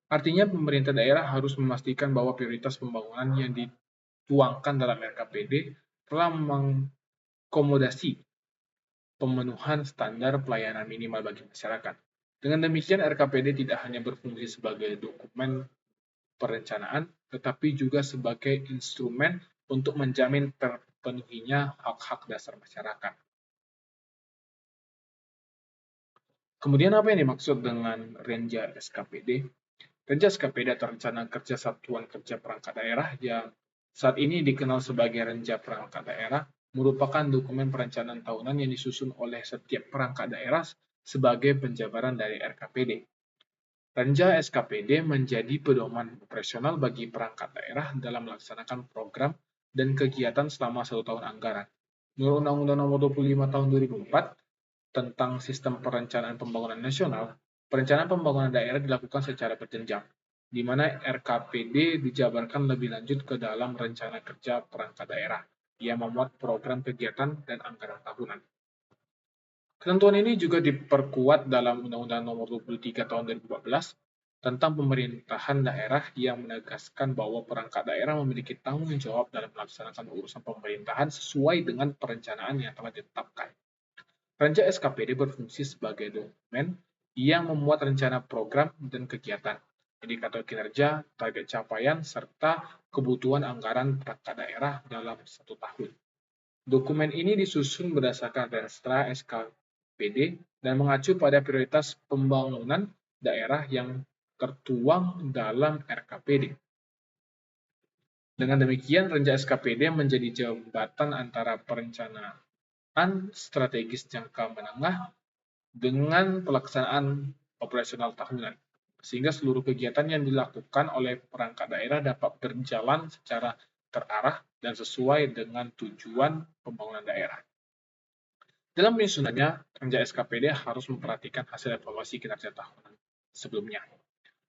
Artinya, pemerintah daerah harus memastikan bahwa prioritas pembangunan yang dituangkan dalam RKPD telah mengakomodasi pemenuhan standar pelayanan minimal bagi masyarakat. Dengan demikian, RKPD tidak hanya berfungsi sebagai dokumen perencanaan, tetapi juga sebagai instrumen untuk menjamin terpenuhinya hak-hak dasar masyarakat. Kemudian apa yang dimaksud dengan Renja SKPD? Renja SKPD atau Rencana Kerja Satuan Kerja Perangkat Daerah yang saat ini dikenal sebagai Renja Perangkat Daerah merupakan dokumen perencanaan tahunan yang disusun oleh setiap perangkat daerah sebagai penjabaran dari RKPD. Renja SKPD menjadi pedoman operasional bagi perangkat daerah dalam melaksanakan program dan kegiatan selama 1 tahun anggaran. Menurut Undang-Undang Nomor 25 Tahun 2004 tentang Sistem Perencanaan Pembangunan Nasional, perencanaan pembangunan daerah dilakukan secara berjenjang, di mana RKPD dijabarkan lebih lanjut ke dalam rencana kerja perangkat daerah yang memuat program kegiatan dan anggaran tahunan. Ketentuan ini juga diperkuat dalam Undang-Undang Nomor 23 Tahun 2014 tentang pemerintahan daerah yang menegaskan bahwa perangkat daerah memiliki tanggung jawab dalam melaksanakan urusan pemerintahan sesuai dengan perencanaan yang telah ditetapkan. Renja SKPD berfungsi sebagai dokumen yang memuat rencana program dan kegiatan, indikator kinerja, target capaian, serta kebutuhan anggaran perangkat daerah dalam 1 tahun. Dokumen ini disusun berdasarkan Renstra SKPD dan mengacu pada prioritas pembangunan daerah yang tertuang dalam RKPD. Dengan demikian, Renja SKPD menjadi jembatan antara perencanaan strategis jangka menengah dengan pelaksanaan operasional tahunan, sehingga seluruh kegiatan yang dilakukan oleh perangkat daerah dapat berjalan secara terarah dan sesuai dengan tujuan pembangunan daerah. Dalam penyusunannya, Renja SKPD harus memperhatikan hasil evaluasi kinerja tahunan sebelumnya,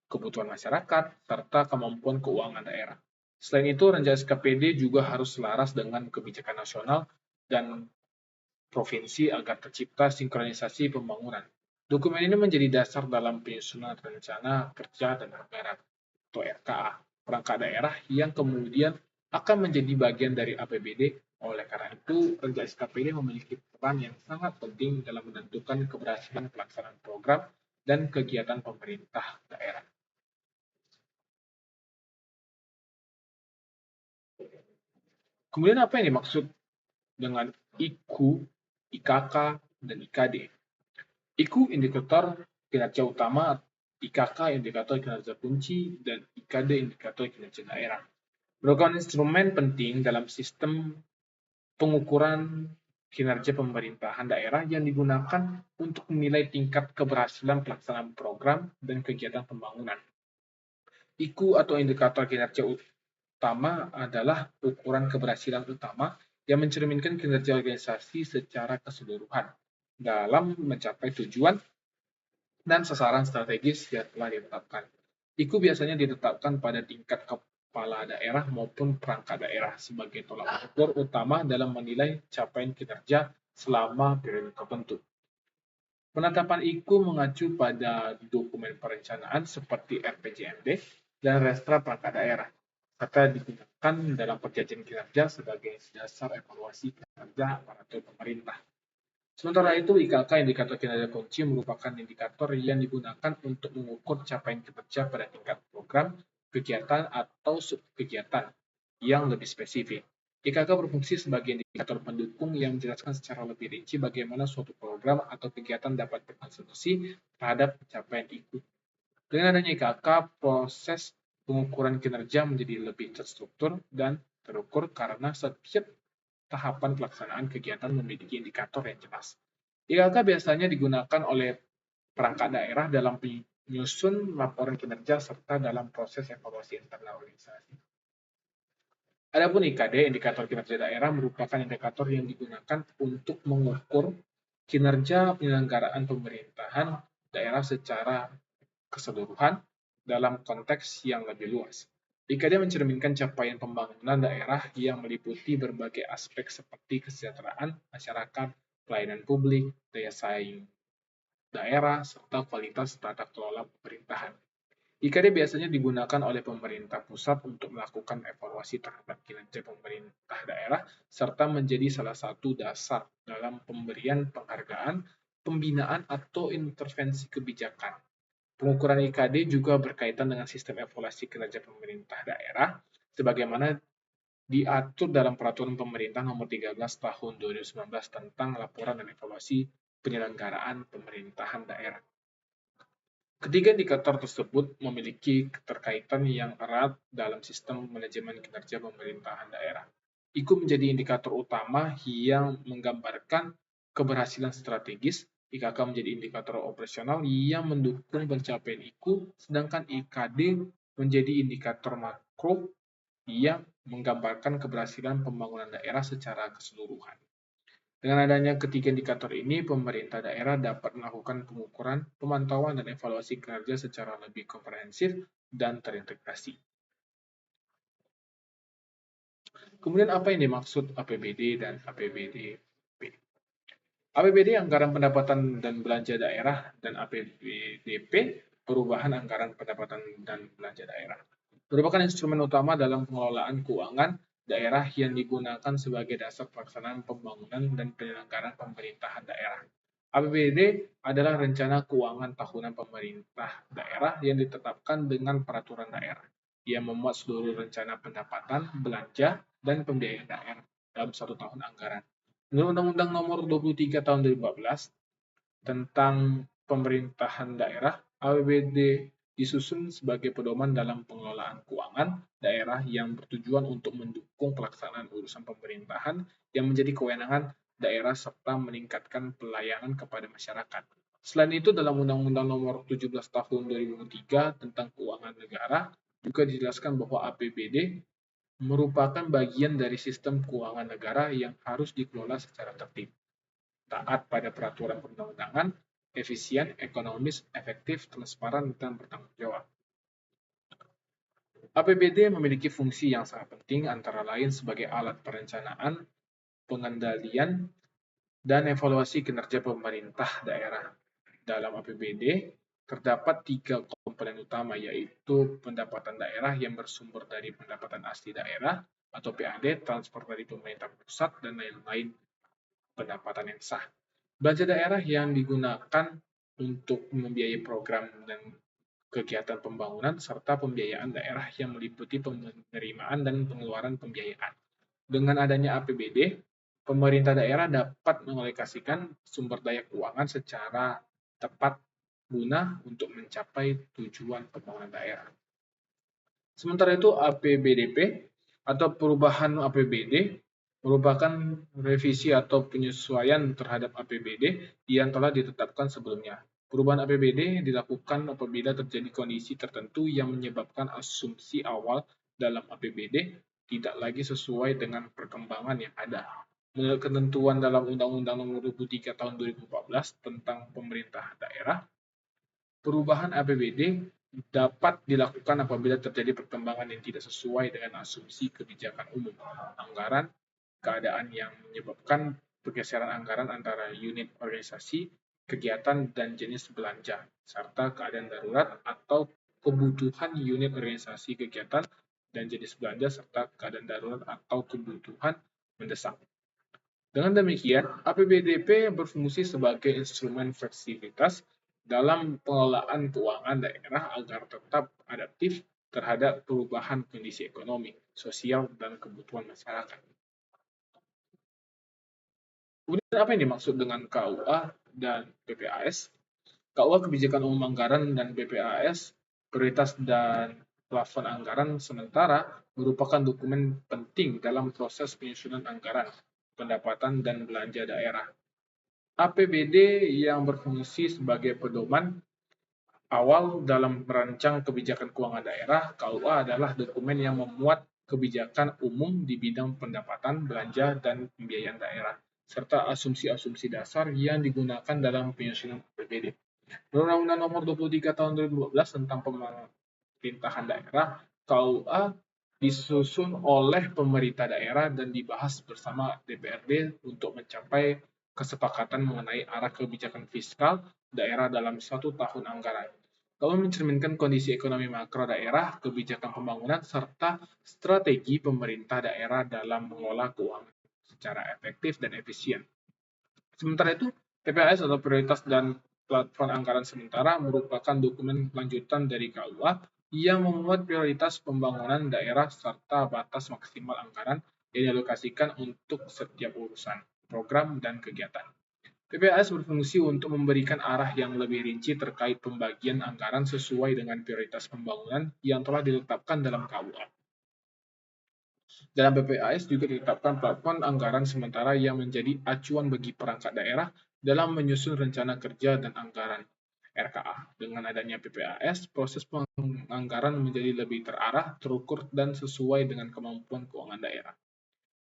kebutuhan masyarakat, serta kemampuan keuangan daerah. Selain itu, Renja SKPD juga harus selaras dengan kebijakan nasional dan provinsi agar tercipta sinkronisasi pembangunan. Dokumen ini menjadi dasar dalam penyusunan rencana kerja dan anggaran atau RKA. perangkat daerah yang kemudian akan menjadi bagian dari APBD. Oleh karena itu, kerja SKPD memiliki peran yang sangat penting dalam menentukan keberhasilan pelaksanaan program dan kegiatan pemerintah daerah. Kemudian apa yang dimaksud dengan IKU, IKK, dan IKD? IKU indikator kinerja utama, IKK indikator kinerja kunci, dan IKD indikator kinerja daerah. Merupakan instrumen penting dalam sistem pengukuran kinerja pemerintahan daerah yang digunakan untuk menilai tingkat keberhasilan pelaksanaan program dan kegiatan pembangunan. IKU atau indikator kinerja utama adalah ukuran keberhasilan utama yang mencerminkan kinerja organisasi secara keseluruhan dalam mencapai tujuan dan sasaran strategis yang telah ditetapkan. IKU biasanya ditetapkan pada tingkat kepala daerah maupun perangkat daerah sebagai tolak ukur utama dalam menilai capaian kinerja selama periode tertentu. Penetapan IKU mengacu pada dokumen perencanaan seperti RPJMD dan Restra Perangkat Daerah, serta digunakan dalam perjanjian kinerja sebagai dasar evaluasi kinerja aparatur pemerintah. Sementara itu, IKK indikator kinerja kunci merupakan indikator yang digunakan untuk mengukur capaian kinerja pada tingkat program, kegiatan, atau subkegiatan yang lebih spesifik. IKK berfungsi sebagai indikator pendukung yang menjelaskan secara lebih rinci bagaimana suatu program atau kegiatan dapat berkontribusi terhadap pencapaian IKU. Dengan adanya IKK, proses pengukuran kinerja menjadi lebih terstruktur dan terukur karena setiap tahapan pelaksanaan kegiatan memiliki indikator yang jelas. IKK biasanya digunakan oleh perangkat daerah dalam menyusun laporan kinerja serta dalam proses evaluasi internal organisasi. Adapun IKD, indikator kinerja daerah, merupakan indikator yang digunakan untuk mengukur kinerja penyelenggaraan pemerintahan daerah secara keseluruhan dalam konteks yang lebih luas. IKD mencerminkan capaian pembangunan daerah yang meliputi berbagai aspek seperti kesejahteraan masyarakat, pelayanan publik, daya saing daerah, serta kualitas tata kelola pemerintahan. IKD biasanya digunakan oleh pemerintah pusat untuk melakukan evaluasi terhadap kinerja pemerintah daerah, serta menjadi salah satu dasar dalam pemberian penghargaan, pembinaan, atau intervensi kebijakan. Pengukuran IKD juga berkaitan dengan sistem evaluasi kinerja pemerintah daerah, sebagaimana diatur dalam Peraturan Pemerintah Nomor 13 Tahun 2019 tentang laporan dan evaluasi penyelenggaraan pemerintahan daerah. Ketiga indikator tersebut memiliki keterkaitan yang erat dalam sistem manajemen kinerja pemerintahan daerah. IKU menjadi indikator utama yang menggambarkan keberhasilan strategis. IKK menjadi indikator operasional yang mendukung pencapaian IKU, sedangkan IKD menjadi indikator makro yang menggambarkan keberhasilan pembangunan daerah secara keseluruhan. Dengan adanya ketiga indikator ini, pemerintah daerah dapat melakukan pengukuran, pemantauan, dan evaluasi kinerja secara lebih komprehensif dan terintegrasi. Kemudian apa yang dimaksud APBD dan APBDP? APBD anggaran pendapatan dan belanja daerah dan APBDP perubahan anggaran pendapatan dan belanja daerah. Merupakan instrumen utama dalam pengelolaan keuangan daerah yang digunakan sebagai dasar pelaksanaan pembangunan dan penyelenggaraan pemerintahan daerah. APBD adalah rencana keuangan tahunan pemerintah daerah yang ditetapkan dengan peraturan daerah yang memuat seluruh rencana pendapatan, belanja, dan pembiayaan daerah dalam satu tahun anggaran. Menurut Undang-Undang Nomor 23 Tahun 2014 tentang pemerintahan daerah, APBD disusun sebagai pedoman dalam pengelolaan keuangan daerah yang bertujuan untuk mendukung pelaksanaan urusan pemerintahan yang menjadi kewenangan daerah serta meningkatkan pelayanan kepada masyarakat. Selain itu, dalam Undang-Undang Nomor 17 Tahun 2003 tentang Keuangan Negara juga dijelaskan bahwa APBD merupakan bagian dari sistem keuangan negara yang harus dikelola secara tertib, taat pada peraturan perundang-undangan, efisien, ekonomis, efektif, transparan, dan bertanggung jawab. APBD memiliki fungsi yang sangat penting antara lain sebagai alat perencanaan, pengendalian, dan evaluasi kinerja pemerintah daerah. Dalam APBD, terdapat 3 komponen utama, yaitu pendapatan daerah yang bersumber dari pendapatan asli daerah atau PAD, transfer dari pemerintah pusat, dan lain-lain pendapatan yang sah. Belanja daerah yang digunakan untuk membiayai program dan kegiatan pembangunan serta pembiayaan daerah yang meliputi penerimaan dan pengeluaran pembiayaan. Dengan adanya APBD, pemerintah daerah dapat mengalokasikan sumber daya keuangan secara tepat guna untuk mencapai tujuan pembangunan daerah. Sementara itu APBDP atau perubahan APBD merupakan revisi atau penyesuaian terhadap APBD yang telah ditetapkan sebelumnya. Perubahan APBD dilakukan apabila terjadi kondisi tertentu yang menyebabkan asumsi awal dalam APBD tidak lagi sesuai dengan perkembangan yang ada. Menurut ketentuan dalam Undang-Undang Nomor 23 Tahun 2014 tentang Pemerintah Daerah, perubahan APBD dapat dilakukan apabila terjadi perkembangan yang tidak sesuai dengan asumsi kebijakan umum anggaran, keadaan yang menyebabkan pergeseran anggaran antara unit organisasi, kegiatan, dan jenis belanja, serta keadaan darurat atau kebutuhan unit organisasi, kegiatan, dan jenis belanja, serta keadaan darurat atau kebutuhan mendesak. Dengan demikian, APBDP berfungsi sebagai instrumen fleksibilitas dalam pengelolaan keuangan daerah agar tetap adaptif terhadap perubahan kondisi ekonomi, sosial, dan kebutuhan masyarakat. Kemudian apa yang dimaksud dengan KUA dan PPAS? KUA Kebijakan Umum Anggaran dan PPAS Prioritas dan Plafon Anggaran Sementara merupakan dokumen penting dalam proses penyusunan anggaran, pendapatan, dan belanja daerah. APBD yang berfungsi sebagai pedoman awal dalam merancang kebijakan keuangan daerah, KUA adalah dokumen yang memuat kebijakan umum di bidang pendapatan, belanja, dan pembiayaan daerah, serta asumsi-asumsi dasar yang digunakan dalam penyusunan APBD. Undang-Undang Nomor 23 Tahun 2012 tentang Pemerintahan Daerah, KUA disusun oleh pemerintah daerah dan dibahas bersama DPRD untuk mencapai kesepakatan mengenai arah kebijakan fiskal daerah dalam 1 tahun anggaran. Kalau mencerminkan kondisi ekonomi makro daerah, kebijakan pembangunan, serta strategi pemerintah daerah dalam mengelola keuangan secara efektif dan efisien. Sementara itu, PPAS atau Prioritas dan Plafon Anggaran Sementara merupakan dokumen lanjutan dari KUA yang memuat prioritas pembangunan daerah serta batas maksimal anggaran yang dialokasikan untuk setiap urusan, program, dan kegiatan. PPAS berfungsi untuk memberikan arah yang lebih rinci terkait pembagian anggaran sesuai dengan prioritas pembangunan yang telah ditetapkan dalam KUA. Dalam PPAS juga ditetapkan plafon anggaran sementara yang menjadi acuan bagi perangkat daerah dalam menyusun rencana kerja dan anggaran RKA. Dengan adanya PPAS, proses penganggaran menjadi lebih terarah, terukur, dan sesuai dengan kemampuan keuangan daerah.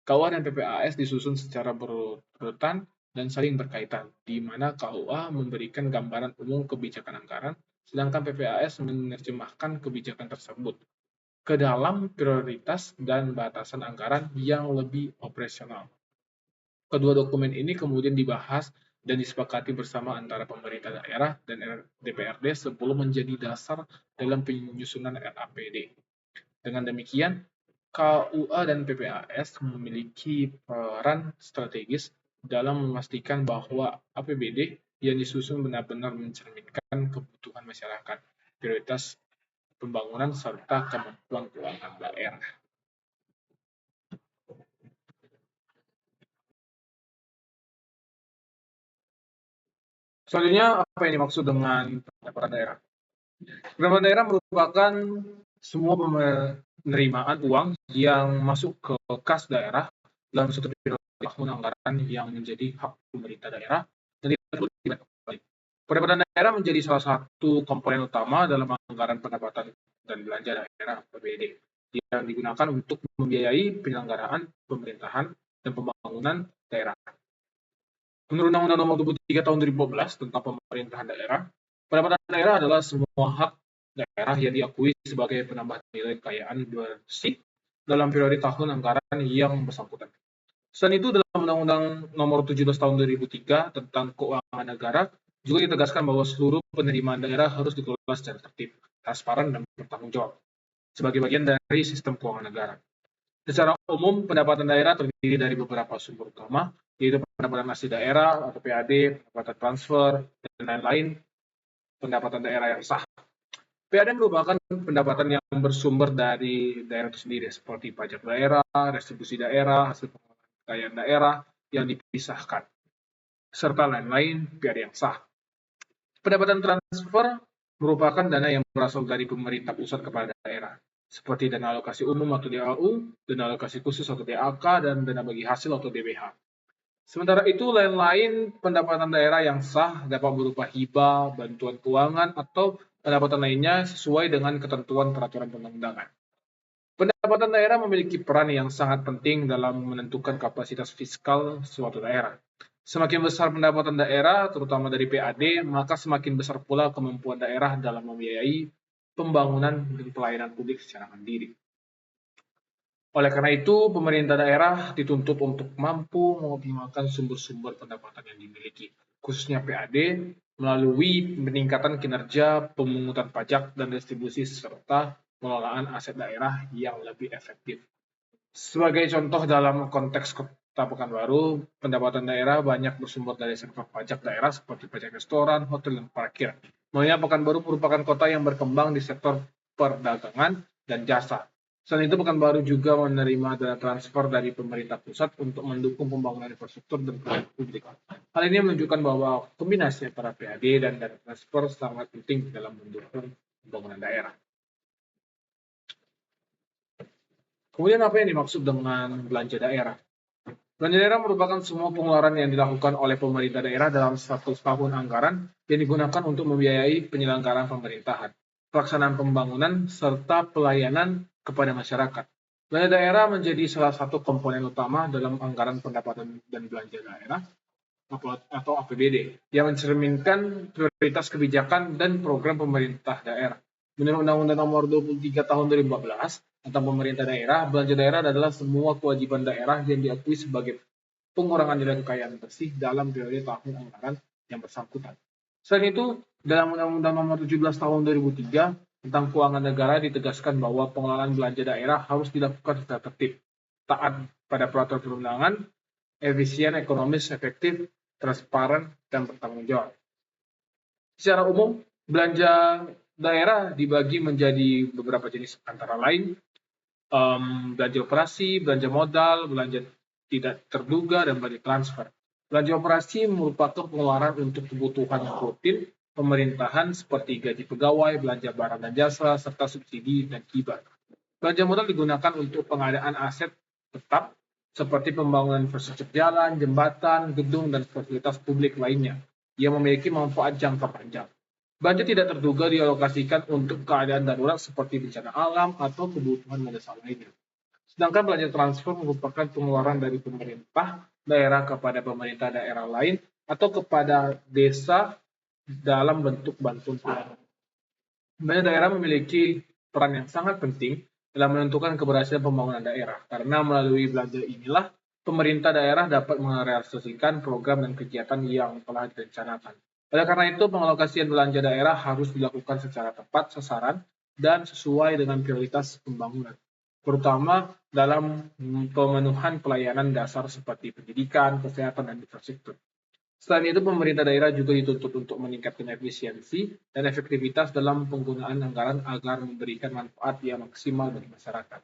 KUA dan PPAS disusun secara berurutan dan saling berkaitan, di mana KUA memberikan gambaran umum kebijakan anggaran, sedangkan PPAS menerjemahkan kebijakan tersebut ke dalam prioritas dan batasan anggaran yang lebih operasional. Kedua dokumen ini kemudian dibahas dan disepakati bersama antara pemerintah daerah dan DPRD sebelum menjadi dasar dalam penyusunan RAPD. Dengan demikian, KUA dan PPAS memiliki peran strategis dalam memastikan bahwa APBD yang disusun benar-benar mencerminkan kebutuhan masyarakat, prioritas pembangunan, serta kemampuan keuangan daerah. Selanjutnya, apa yang dimaksud dengan pendapatan daerah? Pendapatan daerah merupakan semua penerimaan uang yang masuk ke kas daerah dalam satu tahun anggaran yang menjadi hak pemerintah daerah dan tidak kembali. Pendapatan daerah menjadi salah satu komponen utama dalam anggaran pendapatan dan belanja daerah APBD yang digunakan untuk membiayai penyelenggaraan pemerintahan dan pembangunan daerah. Menurut Undang-Undang Nomor 23 Tahun 2012 tentang Pemerintahan Daerah, pendapatan daerah adalah semua hak daerah yang diakui sebagai penambah nilai kekayaan bersih dalam periode tahun anggaran yang bersangkutan. Selain itu, dalam Undang-Undang Nomor 17 Tahun 2003 tentang Keuangan Negara, Juga ditegaskan bahwa seluruh penerimaan daerah harus dikelola secara tertib, transparan, dan bertanggung jawab sebagai bagian dari sistem keuangan negara. Secara umum, pendapatan daerah terdiri dari beberapa sumber utama, yaitu pendapatan asli daerah atau PAD, pendapatan transfer, dan lain-lain. Pendapatan daerah yang sah. PAD merupakan pendapatan yang bersumber dari daerah itu sendiri, seperti pajak daerah, restribusi daerah, hasil pengelolaan kekayaan daerah yang dipisahkan, serta lain-lain PAD yang sah. Pendapatan transfer merupakan dana yang berasal dari pemerintah pusat kepada daerah, seperti dana alokasi umum atau DAU, dana alokasi khusus atau DAK, dan dana bagi hasil atau DBH. Sementara itu, lain-lain pendapatan daerah yang sah dapat berupa hibah, bantuan keuangan, atau pendapatan lainnya sesuai dengan ketentuan peraturan perundang-undangan. Pendapatan daerah memiliki peran yang sangat penting dalam menentukan kapasitas fiskal suatu daerah. Semakin besar pendapatan daerah, terutama dari PAD, maka semakin besar pula kemampuan daerah dalam membiayai pembangunan dan pelayanan publik secara mandiri. Oleh karena itu, pemerintah daerah dituntut untuk mampu mengoptimalkan sumber-sumber pendapatan yang dimiliki, khususnya PAD, melalui peningkatan kinerja pemungutan pajak dan distribusi serta pengelolaan aset daerah yang lebih efektif. Sebagai contoh dalam konteks Kota Pekanbaru, pendapatan daerah banyak bersumber dari sektor pajak daerah seperti pajak restoran, hotel, dan parkir. Mengingat Pekanbaru merupakan kota yang berkembang di sektor perdagangan dan jasa. Selain itu, Pekanbaru juga menerima dana transfer dari pemerintah pusat untuk mendukung pembangunan infrastruktur dan pelayanan publik. Hal ini menunjukkan bahwa kombinasi antara PAD dan dana transfer sangat penting dalam mendukung pembangunan daerah. Kemudian apa yang dimaksud dengan belanja daerah? Belanja daerah merupakan semua pengeluaran yang dilakukan oleh pemerintah daerah dalam 100 tahun anggaran yang digunakan untuk membiayai penyelenggaraan pemerintahan, pelaksanaan pembangunan, serta pelayanan kepada masyarakat. Belanja daerah menjadi salah satu komponen utama dalam anggaran pendapatan dan belanja daerah atau APBD yang mencerminkan prioritas kebijakan dan program pemerintah daerah. Menurut Undang-Undang Nomor 23 Tahun 2014 tentang pemerintah daerah, belanja daerah adalah semua kewajiban daerah yang diakui sebagai pengurangan nilai kekayaan bersih dalam periode tahun anggaran yang bersangkutan. Selain itu, dalam Undang-Undang Nomor 17 Tahun 2003 tentang keuangan negara ditegaskan bahwa pengelolaan belanja daerah harus dilakukan secara tertib, taat pada peraturan perundangan, efisien, ekonomis, efektif, transparan, dan bertanggung jawab. Secara umum, belanja daerah dibagi menjadi beberapa jenis antara lain belanja operasi, belanja modal, belanja tidak terduga, dan belanja transfer. Belanja operasi merupakan pengeluaran untuk kebutuhan rutin pemerintahan seperti gaji pegawai, belanja barang dan jasa, serta subsidi dan hibah. Belanja modal digunakan untuk pengadaan aset tetap seperti pembangunan infrastruktur jalan, jembatan, gedung, dan fasilitas publik lainnya yang memiliki manfaat jangka panjang. Belanja tidak terduga dialokasikan untuk keadaan darurat seperti bencana alam atau kebutuhan mendesak lainnya. Sedangkan belanja transfer merupakan pengeluaran dari pemerintah daerah kepada pemerintah daerah lain atau kepada desa dalam bentuk bantuan keuangan. Belanja daerah memiliki peran yang sangat penting dalam menentukan keberhasilan pembangunan daerah, karena melalui belanja inilah pemerintah daerah dapat merealisasikan program dan kegiatan yang telah direncanakan. Oleh karena itu, pengalokasian belanja daerah harus dilakukan secara tepat sasaran dan sesuai dengan prioritas pembangunan, terutama dalam pemenuhan pelayanan dasar seperti pendidikan, kesehatan, dan infrastruktur. Selain itu, pemerintah daerah juga dituntut untuk meningkatkan efisiensi dan efektivitas dalam penggunaan anggaran agar memberikan manfaat yang maksimal bagi masyarakat.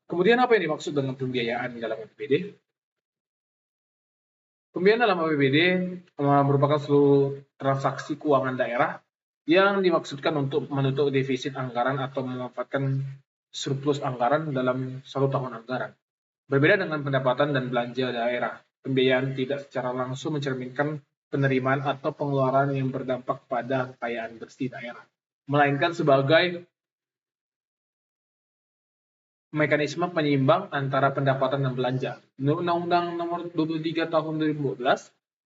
Kemudian apa yang dimaksud dengan pembiayaan dalam APBD? Pembiayaan dalam APBD merupakan seluruh transaksi keuangan daerah yang dimaksudkan untuk menutup defisit anggaran atau memanfaatkan surplus anggaran dalam satu tahun anggaran. Berbeda dengan pendapatan dan belanja daerah, pembiayaan tidak secara langsung mencerminkan penerimaan atau pengeluaran yang berdampak pada kekayaan bersih daerah, melainkan sebagai mekanisme penyeimbang antara pendapatan dan belanja. Menurut Undang-Undang Nomor 23 Tahun 2012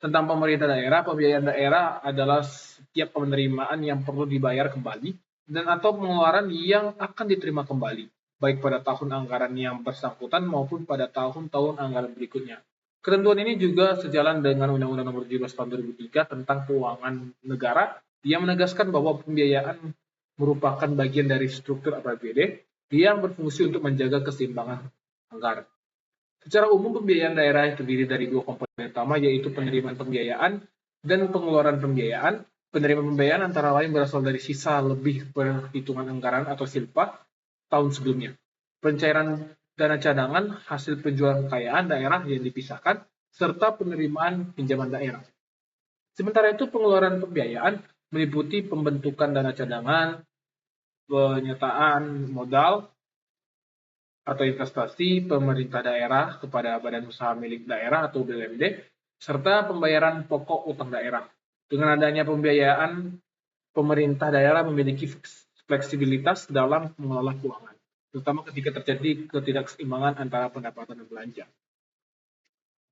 tentang pemerintah daerah, pembiayaan daerah adalah setiap penerimaan yang perlu dibayar kembali dan atau pengeluaran yang akan diterima kembali, baik pada tahun anggaran yang bersangkutan maupun pada tahun-tahun anggaran berikutnya. Ketentuan ini juga sejalan dengan Undang-Undang Nomor 17 Tahun 2003 tentang Keuangan Negara yang menegaskan bahwa pembiayaan merupakan bagian dari struktur APBD yang berfungsi untuk menjaga keseimbangan anggaran. Secara umum, pembiayaan daerah terdiri dari dua komponen utama, yaitu penerimaan pembiayaan dan pengeluaran pembiayaan. Penerimaan pembiayaan antara lain berasal dari sisa lebih perhitungan anggaran atau SILPA tahun sebelumnya. Pencairan dana cadangan, hasil penjualan kekayaan daerah yang dipisahkan, serta penerimaan pinjaman daerah. Sementara itu, pengeluaran pembiayaan meliputi pembentukan dana cadangan, penyertaan modal atau investasi pemerintah daerah kepada badan usaha milik daerah atau BUMD, serta pembayaran pokok utang daerah. Dengan adanya pembiayaan, pemerintah daerah memiliki fleksibilitas dalam mengelola keuangan, terutama ketika terjadi ketidakseimbangan antara pendapatan dan belanja.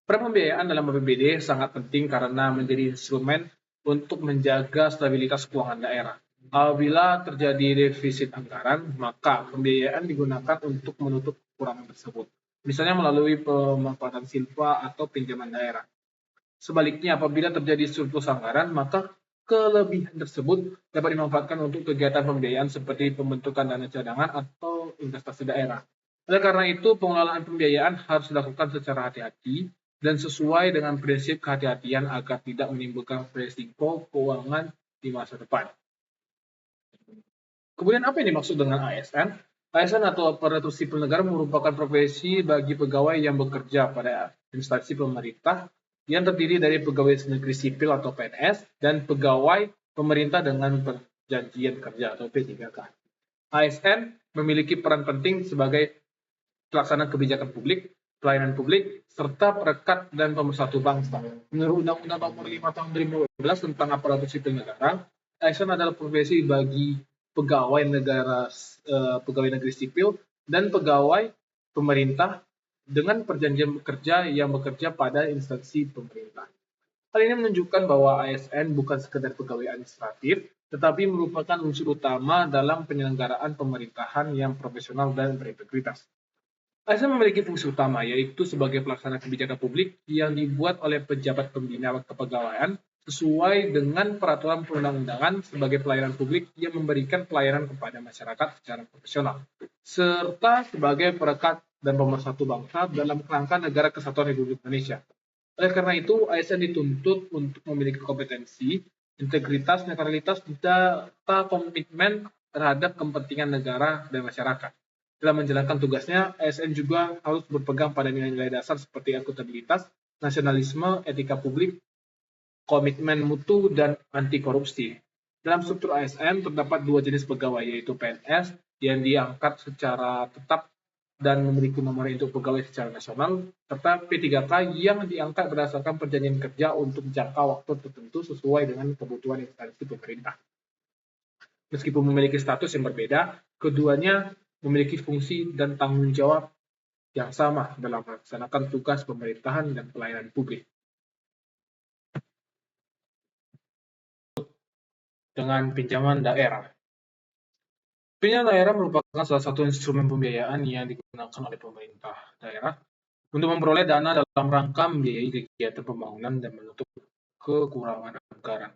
Peran pembiayaan dalam APBD sangat penting karena menjadi instrumen untuk menjaga stabilitas keuangan daerah. Apabila terjadi defisit anggaran, maka pembiayaan digunakan untuk menutup kekurangan tersebut, misalnya melalui pemanfaatan silpa atau pinjaman daerah. Sebaliknya, apabila terjadi surplus anggaran, maka kelebihan tersebut dapat dimanfaatkan untuk kegiatan pembiayaan seperti pembentukan dana cadangan atau investasi daerah. Oleh karena itu, pengelolaan pembiayaan harus dilakukan secara hati-hati dan sesuai dengan prinsip kehati-hatian agar tidak menimbulkan risiko keuangan di masa depan. Kemudian apa yang dimaksud dengan ASN? ASN atau aparatur sipil negara merupakan profesi bagi pegawai yang bekerja pada instansi pemerintah yang terdiri dari pegawai negeri sipil atau PNS dan pegawai pemerintah dengan perjanjian kerja atau P3K. ASN memiliki peran penting sebagai pelaksana kebijakan publik, pelayanan publik, serta perekat dan pemersatu bangsa. Menurut Undang-Undang Nomor 5 Tahun 2012 tentang aparatur sipil negara, ASN adalah profesi bagi pegawai negeri sipil dan pegawai pemerintah dengan perjanjian bekerja yang bekerja pada instansi pemerintah. Hal ini menunjukkan bahwa ASN bukan sekedar pegawai administratif, tetapi merupakan unsur utama dalam penyelenggaraan pemerintahan yang profesional dan berintegritas. ASN memiliki fungsi utama, yaitu sebagai pelaksana kebijakan publik yang dibuat oleh pejabat pembina kepegawaian sesuai dengan peraturan perundang-undangan sebagai pelayanan publik yang memberikan pelayanan kepada masyarakat secara profesional, serta sebagai perekat dan pemersatu bangsa dalam kerangka negara kesatuan Republik Indonesia. Oleh karena itu, ASN dituntut untuk memiliki kompetensi, integritas, netralitas, serta komitmen terhadap kepentingan negara dan masyarakat. Dalam menjalankan tugasnya, ASN juga harus berpegang pada nilai-nilai dasar seperti akuntabilitas, nasionalisme, etika publik, komitmen mutu, dan anti korupsi. Dalam struktur ASN terdapat dua jenis pegawai, yaitu PNS yang diangkat secara tetap dan memiliki nomor induk pegawai secara nasional, serta P3K yang diangkat berdasarkan perjanjian kerja untuk jangka waktu tertentu sesuai dengan kebutuhan instansi pemerintah. Meskipun memiliki status yang berbeda, keduanya memiliki fungsi dan tanggung jawab yang sama dalam melaksanakan tugas pemerintahan dan pelayanan publik. Dengan pinjaman daerah. Pinjaman daerah merupakan salah satu instrumen pembiayaan yang digunakan oleh pemerintah daerah untuk memperoleh dana dalam rangka membiayai kegiatan pembangunan dan menutup kekurangan anggaran.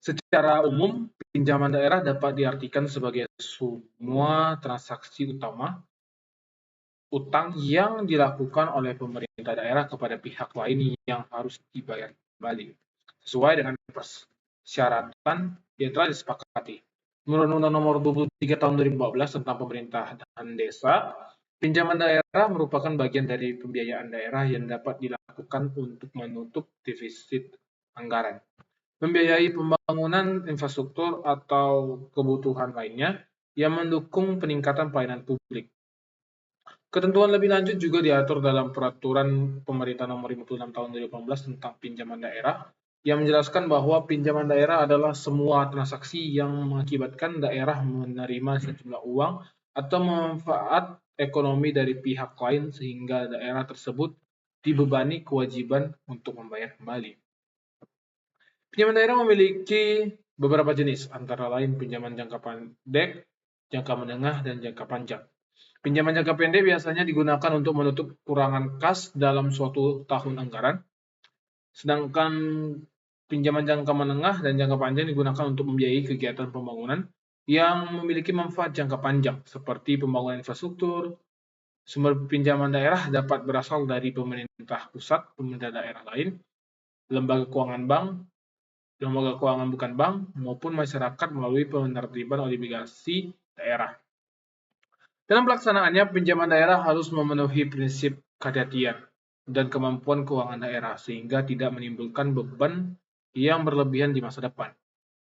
Secara umum, pinjaman daerah dapat diartikan sebagai semua transaksi utang yang dilakukan oleh pemerintah daerah kepada pihak lain yang harus dibayar kembali, sesuai dengan persyaratan yang telah disepakati. Menurut Undang-Undang Nomor 23 Tahun 2014 tentang Pemerintah dan Desa, pinjaman daerah merupakan bagian dari pembiayaan daerah yang dapat dilakukan untuk menutup defisit anggaran, membiayai pembangunan infrastruktur atau kebutuhan lainnya yang mendukung peningkatan pelayanan publik. Ketentuan lebih lanjut juga diatur dalam Peraturan Pemerintah Nomor 56 Tahun 2018 tentang pinjaman daerah, yang menjelaskan bahwa pinjaman daerah adalah semua transaksi yang mengakibatkan daerah menerima sejumlah uang atau manfaat ekonomi dari pihak lain sehingga daerah tersebut dibebani kewajiban untuk membayar kembali. Pinjaman daerah memiliki beberapa jenis, antara lain pinjaman jangka pendek, jangka menengah, dan jangka panjang. Pinjaman jangka pendek biasanya digunakan untuk menutup kekurangan kas dalam suatu tahun anggaran, sedangkan pinjaman jangka menengah dan jangka panjang digunakan untuk membiayai kegiatan pembangunan yang memiliki manfaat jangka panjang, seperti pembangunan infrastruktur. Sumber pinjaman daerah dapat berasal dari pemerintah pusat, pemerintah daerah lain, lembaga keuangan bank, lembaga keuangan bukan bank, maupun masyarakat melalui penerbitan obligasi daerah. Dalam pelaksanaannya, pinjaman daerah harus memenuhi prinsip kehati-hatian dan kemampuan keuangan daerah sehingga tidak menimbulkan beban yang berlebihan di masa depan.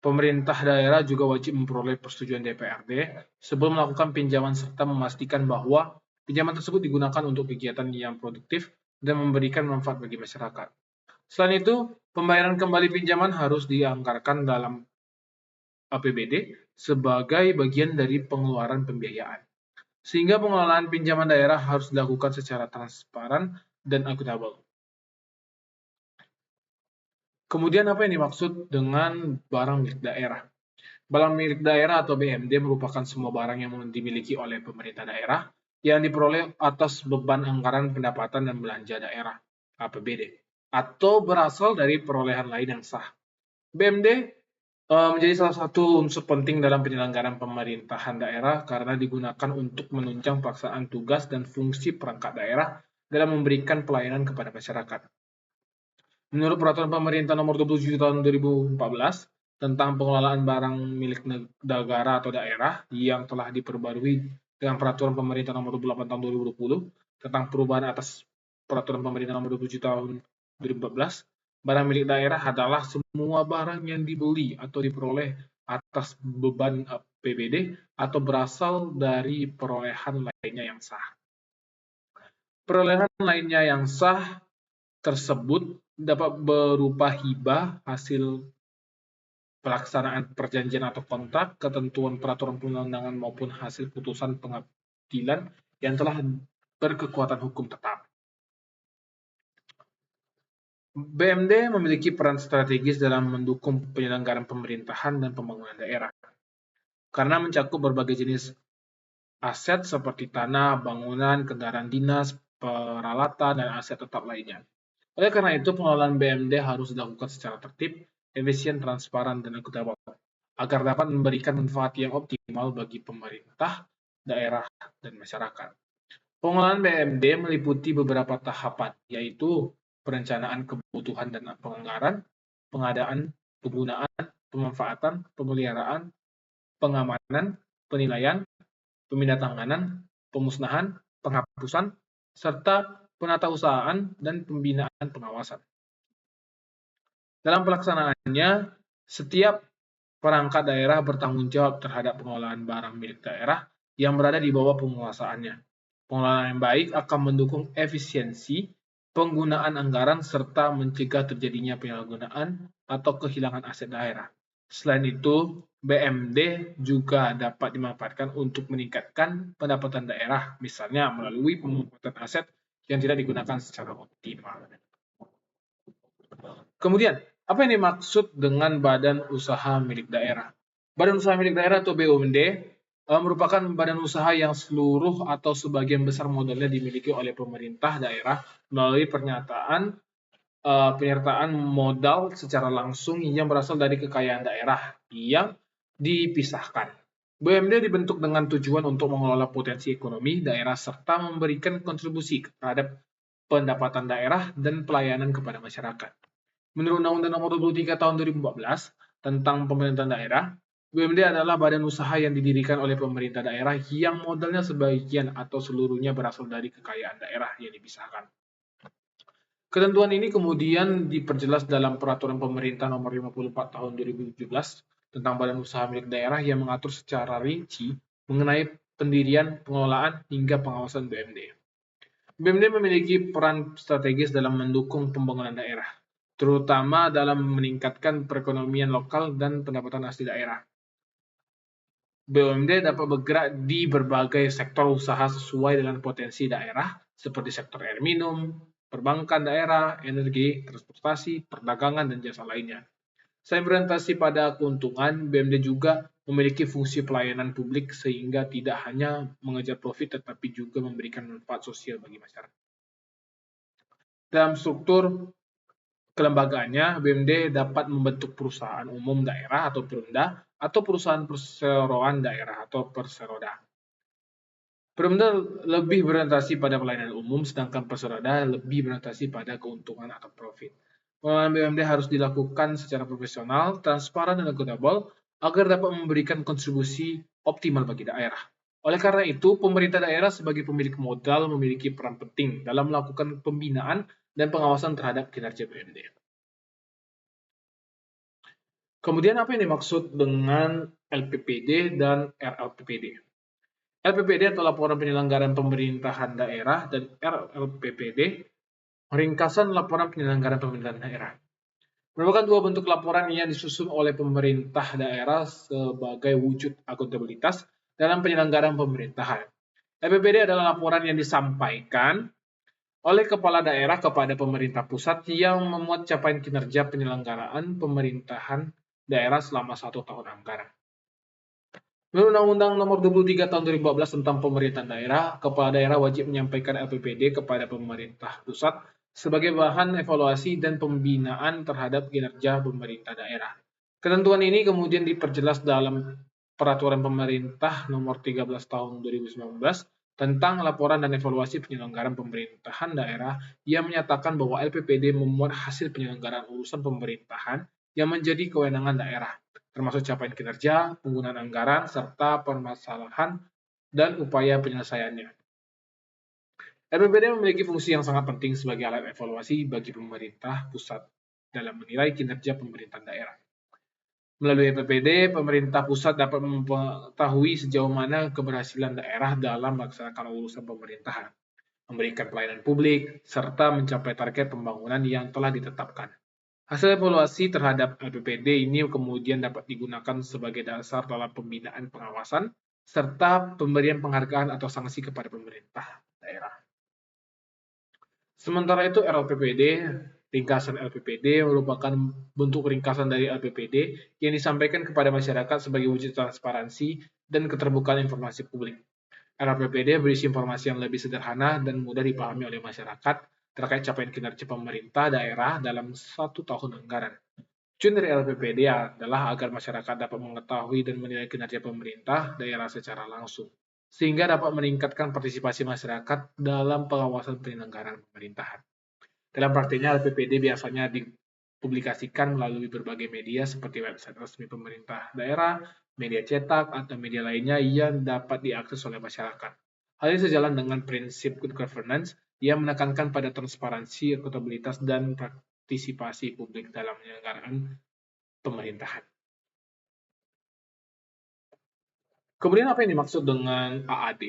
Pemerintah daerah juga wajib memperoleh persetujuan DPRD sebelum melakukan pinjaman serta memastikan bahwa pinjaman tersebut digunakan untuk kegiatan yang produktif dan memberikan manfaat bagi masyarakat. Selain itu, pembayaran kembali pinjaman harus dianggarkan dalam APBD sebagai bagian dari pengeluaran pembiayaan. Sehingga pengelolaan pinjaman daerah harus dilakukan secara transparan dan akuntabel. Kemudian apa yang dimaksud dengan barang milik daerah? Barang milik daerah atau BMD merupakan semua barang yang dimiliki oleh pemerintah daerah yang diperoleh atas beban anggaran pendapatan dan belanja daerah APBD atau berasal dari perolehan lain yang sah. BMD menjadi salah satu unsur penting dalam penyelenggaraan pemerintahan daerah karena digunakan untuk menunjang pelaksanaan tugas dan fungsi perangkat daerah dalam memberikan pelayanan kepada masyarakat. Menurut Peraturan Pemerintah Nomor 27 Tahun 2014 tentang pengelolaan barang milik negara atau daerah yang telah diperbarui dengan Peraturan Pemerintah Nomor 28 Tahun 2020 tentang perubahan atas Peraturan Pemerintah Nomor 27 Tahun 2014, barang milik daerah adalah semua barang yang dibeli atau diperoleh atas beban APBD atau berasal dari perolehan lainnya yang sah. Perolehan lainnya yang sah tersebut dapat berupa hibah, hasil pelaksanaan perjanjian atau kontrak, ketentuan peraturan perundang-undangan maupun hasil putusan pengadilan yang telah berkekuatan hukum tetap. BMD memiliki peran strategis dalam mendukung penyelenggaraan pemerintahan dan pembangunan daerah. Karena mencakup berbagai jenis aset seperti tanah, bangunan, kendaraan dinas, peralatan, dan aset tetap lainnya. Oleh karena itu, pengelolaan BMD harus dilakukan secara tertib, efisien, transparan, dan akuntabel, agar dapat memberikan manfaat yang optimal bagi pemerintah, daerah, dan masyarakat. Pengelolaan BMD meliputi beberapa tahapan, yaitu perencanaan kebutuhan dan penganggaran, pengadaan, penggunaan, pemanfaatan, pemeliharaan, pengamanan, penilaian, pemindahantanganan, pemusnahan, penghapusan, serta penatausahaan dan pembinaan pengawasan. Dalam pelaksanaannya, setiap perangkat daerah bertanggung jawab terhadap pengelolaan barang milik daerah yang berada di bawah penguasaannya. Pengelolaan yang baik akan mendukung efisiensi penggunaan anggaran serta mencegah terjadinya penyalahgunaan atau kehilangan aset daerah. Selain itu, BMD juga dapat dimanfaatkan untuk meningkatkan pendapatan daerah, misalnya melalui pemanfaatan aset yang tidak digunakan secara optimal. Kemudian, apa yang dimaksud dengan badan usaha milik daerah? Badan usaha milik daerah atau BUMD merupakan badan usaha yang seluruh atau sebagian besar modalnya dimiliki oleh pemerintah daerah melalui penyertaan modal secara langsung yang berasal dari kekayaan daerah yang dipisahkan. BUMD dibentuk dengan tujuan untuk mengelola potensi ekonomi daerah serta memberikan kontribusi terhadap pendapatan daerah dan pelayanan kepada masyarakat. Menurut Undang-Undang Nomor 23 Tahun 2014 tentang pemerintahan daerah, BUMD adalah badan usaha yang didirikan oleh pemerintah daerah yang modalnya sebagian atau seluruhnya berasal dari kekayaan daerah yang dipisahkan. Ketentuan ini kemudian diperjelas dalam Peraturan Pemerintah Nomor 54 Tahun 2017 tentang badan usaha milik daerah yang mengatur secara rinci mengenai pendirian, pengelolaan, hingga pengawasan BUMD. BUMD memiliki peran strategis dalam mendukung pembangunan daerah, terutama dalam meningkatkan perekonomian lokal dan pendapatan asli daerah. BUMD dapat bergerak di berbagai sektor usaha sesuai dengan potensi daerah, seperti sektor air minum, perbankan daerah, energi, transportasi, perdagangan, dan jasa lainnya. Selain berorientasi pada keuntungan, BUMD juga memiliki fungsi pelayanan publik sehingga tidak hanya mengejar profit tetapi juga memberikan manfaat sosial bagi masyarakat. Dalam struktur kelembagaannya, BUMD dapat membentuk perusahaan umum daerah atau Perumda atau perusahaan perseroan daerah atau Perseroda. Perumda lebih berorientasi pada pelayanan umum, sedangkan Perseroda lebih berorientasi pada keuntungan atau profit. Pengelolaan BUMD harus dilakukan secara profesional, transparan, dan akuntabel agar dapat memberikan kontribusi optimal bagi daerah. Oleh karena itu, pemerintah daerah sebagai pemilik modal memiliki peran penting dalam melakukan pembinaan dan pengawasan terhadap kinerja BUMD. Kemudian apa yang dimaksud dengan LPPD dan RLPPD? LPPD atau Laporan Penyelenggaraan Pemerintahan Daerah dan RLPPD ringkasan Laporan Penyelenggaraan Pemerintahan Daerah. Merupakan dua bentuk laporan yang disusun oleh pemerintah daerah sebagai wujud akuntabilitas dalam penyelenggaraan pemerintahan. LPPD adalah laporan yang disampaikan oleh kepala daerah kepada pemerintah pusat yang memuat capaian kinerja penyelenggaraan pemerintahan daerah selama 1 tahun anggaran. Menurut Undang-Undang Nomor 23 Tahun 2014 tentang Pemerintahan Daerah, kepala daerah wajib menyampaikan LPPD kepada pemerintah pusat sebagai bahan evaluasi dan pembinaan terhadap kinerja pemerintah daerah. Ketentuan ini kemudian diperjelas dalam Peraturan Pemerintah Nomor 13 Tahun 2019 tentang laporan dan evaluasi penyelenggaraan pemerintahan daerah yang menyatakan bahwa LPPD memuat hasil penyelenggaraan urusan pemerintahan yang menjadi kewenangan daerah, termasuk capaian kinerja, penggunaan anggaran, serta permasalahan dan upaya penyelesaiannya. LPPD memiliki fungsi yang sangat penting sebagai alat evaluasi bagi pemerintah pusat dalam menilai kinerja pemerintahan daerah. Melalui LPPD, pemerintah pusat dapat mengetahui sejauh mana keberhasilan daerah dalam melaksanakan urusan pemerintahan, memberikan pelayanan publik, serta mencapai target pembangunan yang telah ditetapkan. Hasil evaluasi terhadap LPPD ini kemudian dapat digunakan sebagai dasar dalam pembinaan pengawasan, serta pemberian penghargaan atau sanksi kepada pemerintah daerah. Sementara itu RLPPD, ringkasan LPPD merupakan bentuk ringkasan dari LPPD yang disampaikan kepada masyarakat sebagai wujud transparansi dan keterbukaan informasi publik. RLPPD berisi informasi yang lebih sederhana dan mudah dipahami oleh masyarakat terkait capaian kinerja pemerintah daerah dalam 1 tahun anggaran. Tujuan dari LPPD adalah agar masyarakat dapat mengetahui dan menilai kinerja pemerintah daerah secara langsung, sehingga dapat meningkatkan partisipasi masyarakat dalam pengawasan penyelenggaraan pemerintahan. Dalam praktiknya, LPPD biasanya dipublikasikan melalui berbagai media seperti website resmi pemerintah daerah, media cetak, atau media lainnya yang dapat diakses oleh masyarakat. Hal ini sejalan dengan prinsip good governance yang menekankan pada transparansi, akuntabilitas, dan partisipasi publik dalam penyelenggaraan pemerintahan. Kemudian apa yang dimaksud dengan AAD?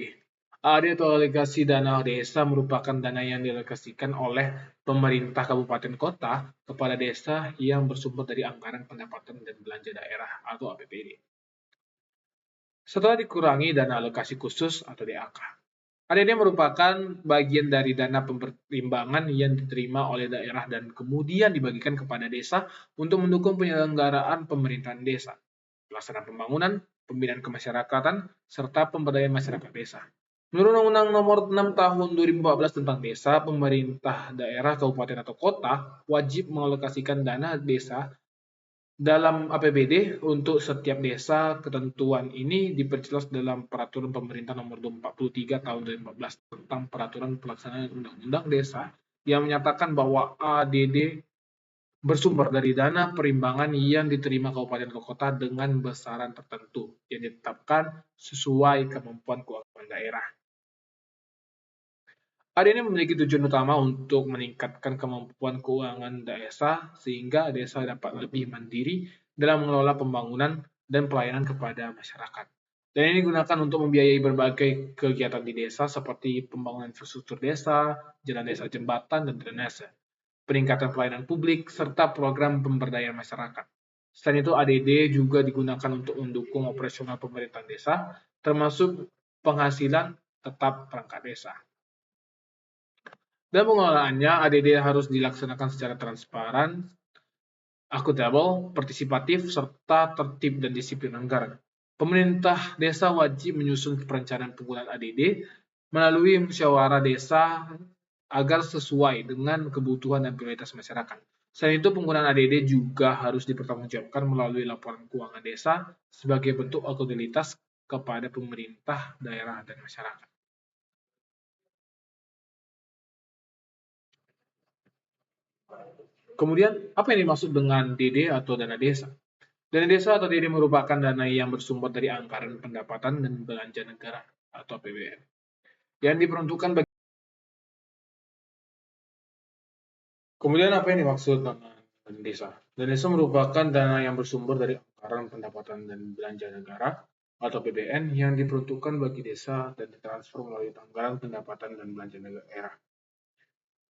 AAD atau Alokasi Dana Desa merupakan dana yang dialokasikan oleh pemerintah kabupaten kota kepada desa yang bersumber dari anggaran pendapatan dan belanja daerah atau APBD. Setelah dikurangi dana alokasi khusus atau DAK. ADD merupakan bagian dari dana pertimbangan yang diterima oleh daerah dan kemudian dibagikan kepada desa untuk mendukung penyelenggaraan pemerintahan desa, pelaksanaan pembangunan, pembinaan kemasyarakatan, serta pemberdayaan masyarakat desa. Menurut Undang-Undang Nomor 6 Tahun 2014 tentang Desa, pemerintah daerah, kabupaten atau kota wajib mengalokasikan dana desa dalam APBD untuk setiap desa. Ketentuan ini diperjelas dalam Peraturan Pemerintah Nomor 43 Tahun 2014 tentang Peraturan Pelaksanaan Undang-Undang Desa yang menyatakan bahwa ADD bersumber dari dana perimbangan yang diterima kabupaten atau kota dengan besaran tertentu yang ditetapkan sesuai kemampuan keuangan daerah. ADD memiliki tujuan utama untuk meningkatkan kemampuan keuangan desa sehingga desa dapat lebih mandiri dalam mengelola pembangunan dan pelayanan kepada masyarakat. Dan ini digunakan untuk membiayai berbagai kegiatan di desa seperti pembangunan infrastruktur desa, jalan desa, jembatan, dan drainase, peningkatan pelayanan publik, serta program pemberdayaan masyarakat. Selain itu, ADD juga digunakan untuk mendukung operasional pemerintahan desa, termasuk penghasilan tetap perangkat desa. Dalam pengelolaannya, ADD harus dilaksanakan secara transparan, akuntabel, partisipatif, serta tertib dan disiplin anggaran. Pemerintah desa wajib menyusun perencanaan penggunaan ADD melalui musyawarah desa agar sesuai dengan kebutuhan dan prioritas masyarakat. Selain itu, penggunaan ADD juga harus dipertanggungjawabkan melalui laporan keuangan desa sebagai bentuk akuntabilitas kepada pemerintah daerah dan masyarakat. Kemudian, apa yang dimaksud dengan DD atau dana desa? Dana desa atau DD merupakan dana yang bersumber dari anggaran pendapatan dan belanja negara atau APBN yang diperuntukkan bagi. Kemudian apa yang dimaksud dengan dana desa? Dana desa merupakan dana yang bersumber dari anggaran pendapatan dan belanja negara atau APBN yang diperuntukkan bagi desa dan ditransfer melalui anggaran pendapatan dan belanja daerah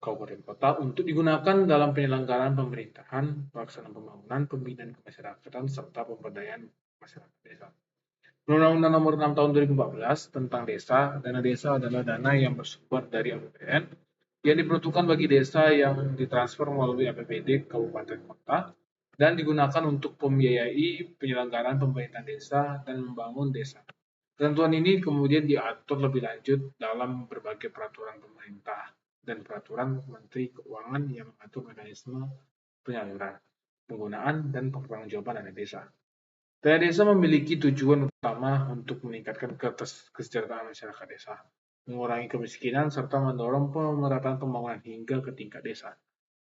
kabupaten kota untuk digunakan dalam penyelenggaraan pemerintahan, pelaksanaan pembangunan, pembinaan kemasyarakatan, serta pemberdayaan masyarakat desa. Undang-Undang Nomor 6 Tahun 2014 tentang Desa, dana desa adalah dana yang bersumber dari APBN yang diperuntukkan bagi desa yang ditransfer melalui APBD kabupaten kota dan digunakan untuk membiayai penyelenggaraan pemerintahan desa dan membangun desa. Ketentuan ini kemudian diatur lebih lanjut dalam berbagai peraturan pemerintah dan peraturan Menteri Keuangan yang mengatur mekanisme penyaluran, penggunaan, dan pertanggungjawaban dana desa. Dana desa memiliki tujuan utama untuk meningkatkan kesejahteraan masyarakat desa, mengurangi kemiskinan, serta mendorong pemerataan pembangunan hingga ke tingkat desa.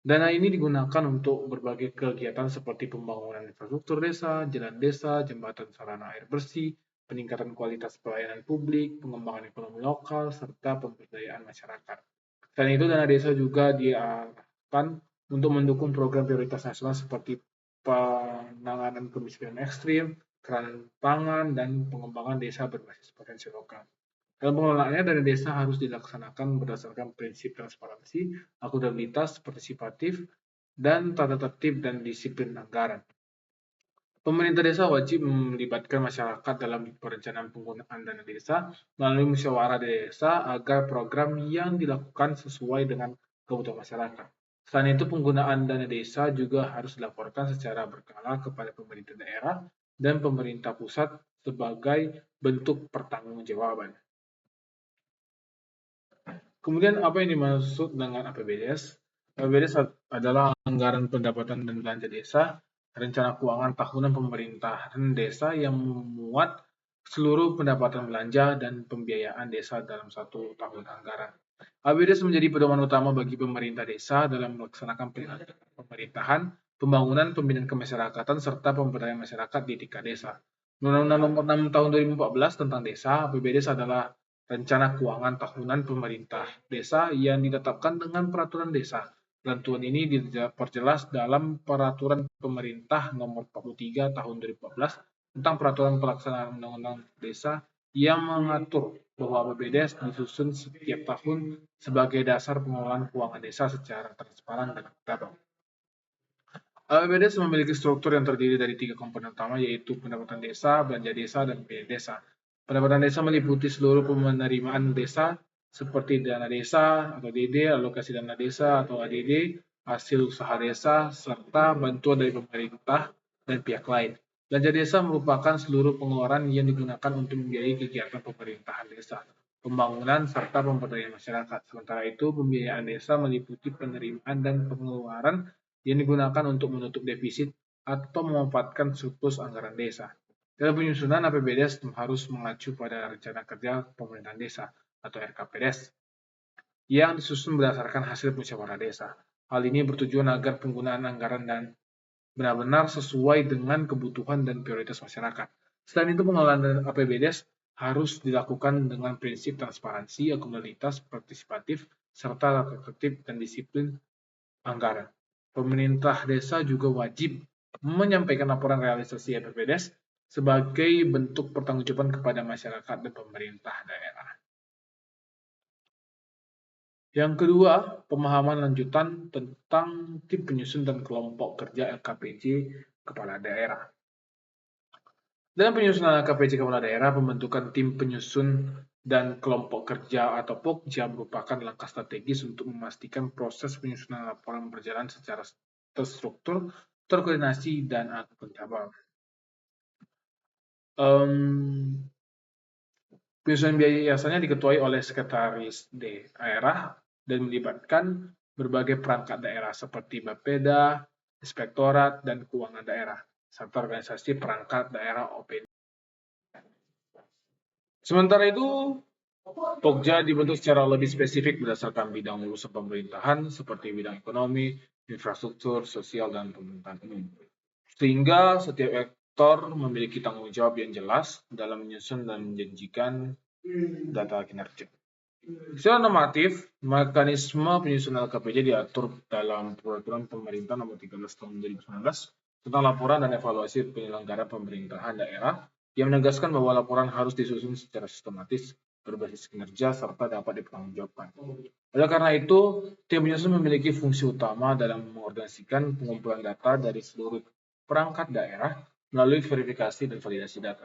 Dana ini digunakan untuk berbagai kegiatan seperti pembangunan infrastruktur desa, jalan desa, jembatan sarana air bersih, peningkatan kualitas pelayanan publik, pengembangan ekonomi lokal, serta pemberdayaan masyarakat. Selain itu, dana desa juga diarahkan untuk mendukung program prioritas nasional seperti penanganan kemiskinan ekstrim, ketahanan pangan, dan pengembangan desa berbasis potensi lokal. Dalam pengelolaannya, dana desa harus dilaksanakan berdasarkan prinsip transparansi, akuntabilitas, partisipatif, dan tata tertib dan disiplin anggaran. Pemerintah desa wajib melibatkan masyarakat dalam perencanaan penggunaan dana desa melalui musyawarah desa agar program yang dilakukan sesuai dengan kebutuhan masyarakat. Selain itu, penggunaan dana desa juga harus dilaporkan secara berkala kepada pemerintah daerah dan pemerintah pusat sebagai bentuk pertanggungjawaban. Kemudian apa yang dimaksud dengan APBDes? APBDes adalah anggaran pendapatan dan belanja desa, rencana keuangan tahunan pemerintahan desa yang memuat seluruh pendapatan belanja dan pembiayaan desa dalam satu tahun anggaran. APBDes menjadi pedoman utama bagi pemerintah desa dalam melaksanakan pemerintahan, pembangunan, pembinaan kemasyarakatan, serta pemberdayaan masyarakat di tingkat desa. Undang-Undang Nomor 6 Tahun 2014 tentang Desa, APBDes adalah rencana keuangan tahunan pemerintah desa yang ditetapkan dengan peraturan desa. Ketentuan ini diperjelas dalam Peraturan Pemerintah Nomor 43 Tahun 2014 tentang peraturan pelaksanaan Undang-Undang Desa yang mengatur bahwa APBDes disusun setiap tahun sebagai dasar pengelolaan keuangan desa secara transparan dan akuntabel. APBDes memiliki struktur yang terdiri dari 3 komponen utama, yaitu pendapatan desa, belanja desa, dan biaya desa. Pendapatan desa meliputi seluruh penerimaan desa seperti dana desa atau DD, alokasi dana desa atau ADD, hasil usaha desa, serta bantuan dari pemerintah dan pihak lain. Belanja desa merupakan seluruh pengeluaran yang digunakan untuk membiayai kegiatan pemerintahan desa, pembangunan, serta pemberdayaan masyarakat. Sementara itu, pembiayaan desa meliputi penerimaan dan pengeluaran yang digunakan untuk menutup defisit atau memanfaatkan surplus anggaran desa. Dalam penyusunan, APBDes harus mengacu pada Rencana Kerja Pemerintahan Desa atau RKPDes yang disusun berdasarkan hasil musyawarah desa. Hal ini bertujuan agar penggunaan anggaran dan benar-benar sesuai dengan kebutuhan dan prioritas masyarakat. Selain itu, pengelolaan APBDes harus dilakukan dengan prinsip transparansi, akuntabilitas, partisipatif, serta tertib dan disiplin anggaran. Pemerintah desa juga wajib menyampaikan laporan realisasi APBDes sebagai bentuk pertanggungjawaban kepada masyarakat dan pemerintah daerah. Yang kedua, pemahaman lanjutan tentang tim penyusun dan kelompok kerja LKPJ kepala daerah. Dalam penyusunan LKPJ kepala daerah, pembentukan tim penyusun dan kelompok kerja atau POKJA merupakan langkah strategis untuk memastikan proses penyusunan laporan berjalan secara terstruktur, terkoordinasi, dan akuntabel. Penyusunan biasanya diketuai oleh sekretaris daerah dan melibatkan berbagai perangkat daerah seperti Bapeda, Inspektorat, dan Keuangan Daerah, serta organisasi perangkat daerah OPD. Sementara itu, Pokja dibentuk secara lebih spesifik berdasarkan bidang urusan pemerintahan seperti bidang ekonomi, infrastruktur, sosial, dan pemerintahan umum. Sehingga setiap sektor memiliki tanggung jawab yang jelas dalam menyusun dan menjanjikan data kinerja. Secara normatif, mekanisme penyusunan LKPJ diatur dalam Peraturan Pemerintah Nomor 13 Tahun 2019 tentang laporan dan evaluasi penyelenggara pemerintahan daerah yang menegaskan bahwa laporan harus disusun secara sistematis, berbasis kinerja, serta dapat dipertanggungjawabkan. Oleh karena itu, tim penyusun memiliki fungsi utama dalam mengorganisasikan pengumpulan data dari seluruh perangkat daerah melalui verifikasi dan validasi data,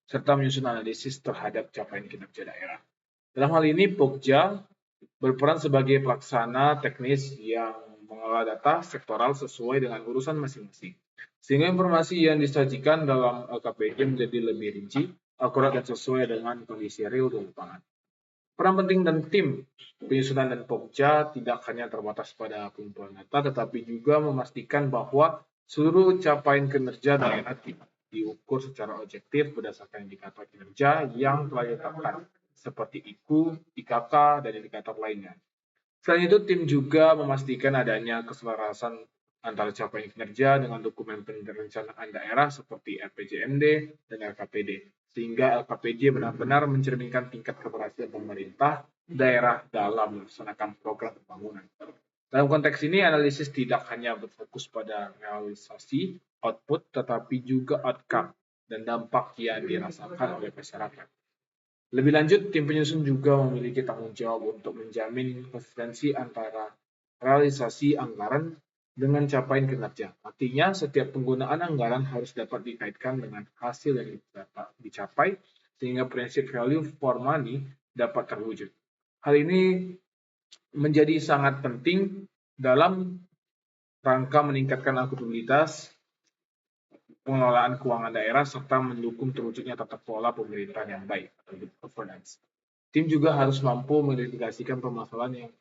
serta menyusun analisis terhadap capaian kinerja daerah. Dalam hal ini, Pokja berperan sebagai pelaksana teknis yang mengelola data sektoral sesuai dengan urusan masing-masing. Sehingga informasi yang disajikan dalam LKPJ menjadi lebih rinci, akurat, dan sesuai dengan kondisi real di lapangan. Peran penting dan tim penyusunan dan Pokja tidak hanya terbatas pada pengumpulan data, tetapi juga memastikan bahwa seluruh capaian kinerja daerah diukur secara objektif berdasarkan indikator kinerja yang telah ditetapkan, seperti IKU, IKK, dan indikator lainnya. Selain itu, tim juga memastikan adanya keselarasan antara capaian kinerja dengan dokumen perencanaan daerah seperti RPJMD dan LKPD, sehingga LKPD benar-benar mencerminkan tingkat keberhasilan pemerintah daerah dalam melaksanakan program pembangunan. Dalam konteks ini, analisis tidak hanya berfokus pada realisasi output, tetapi juga outcome dan dampak yang dirasakan oleh masyarakat. Lebih lanjut, tim penyusun juga memiliki tanggung jawab untuk menjamin konsistensi antara realisasi anggaran dengan capaian kinerja. Artinya, setiap penggunaan anggaran harus dapat dikaitkan dengan hasil yang dapat dicapai, sehingga prinsip value for money dapat terwujud. Hal ini menjadi sangat penting dalam rangka meningkatkan akuntabilitas pengelolaan keuangan daerah serta mendukung terwujudnya tata kelola pemerintahan yang baik atau good governance. Tim juga harus mampu mengidentifikasikan permasalahan yang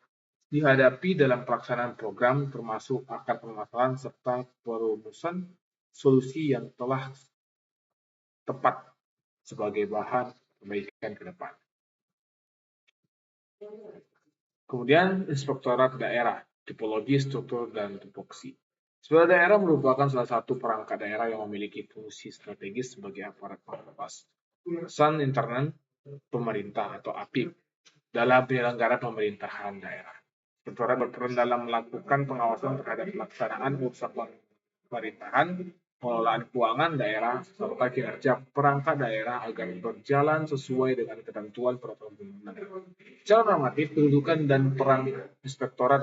dihadapi dalam pelaksanaan program, termasuk akar permasalahan serta perumusan solusi yang telah tepat sebagai bahan perbaikan ke depan. Kemudian, Inspektorat Daerah, Tipologi, Struktur, dan Tupoksi. Inspektorat Daerah merupakan salah satu perangkat daerah yang memiliki fungsi strategis sebagai aparat pengawas urusan internal pemerintah atau APIP dalam penyelenggaraan pemerintahan daerah. Inspektorat berperan dalam melakukan pengawasan terhadap pelaksanaan urusan pemerintahan, pengelolaan keuangan daerah, serta kinerja perangkat daerah agar berjalan sesuai dengan ketentuan peraturan pembangunan. Secara normatif, kedudukan dan peran Inspektorat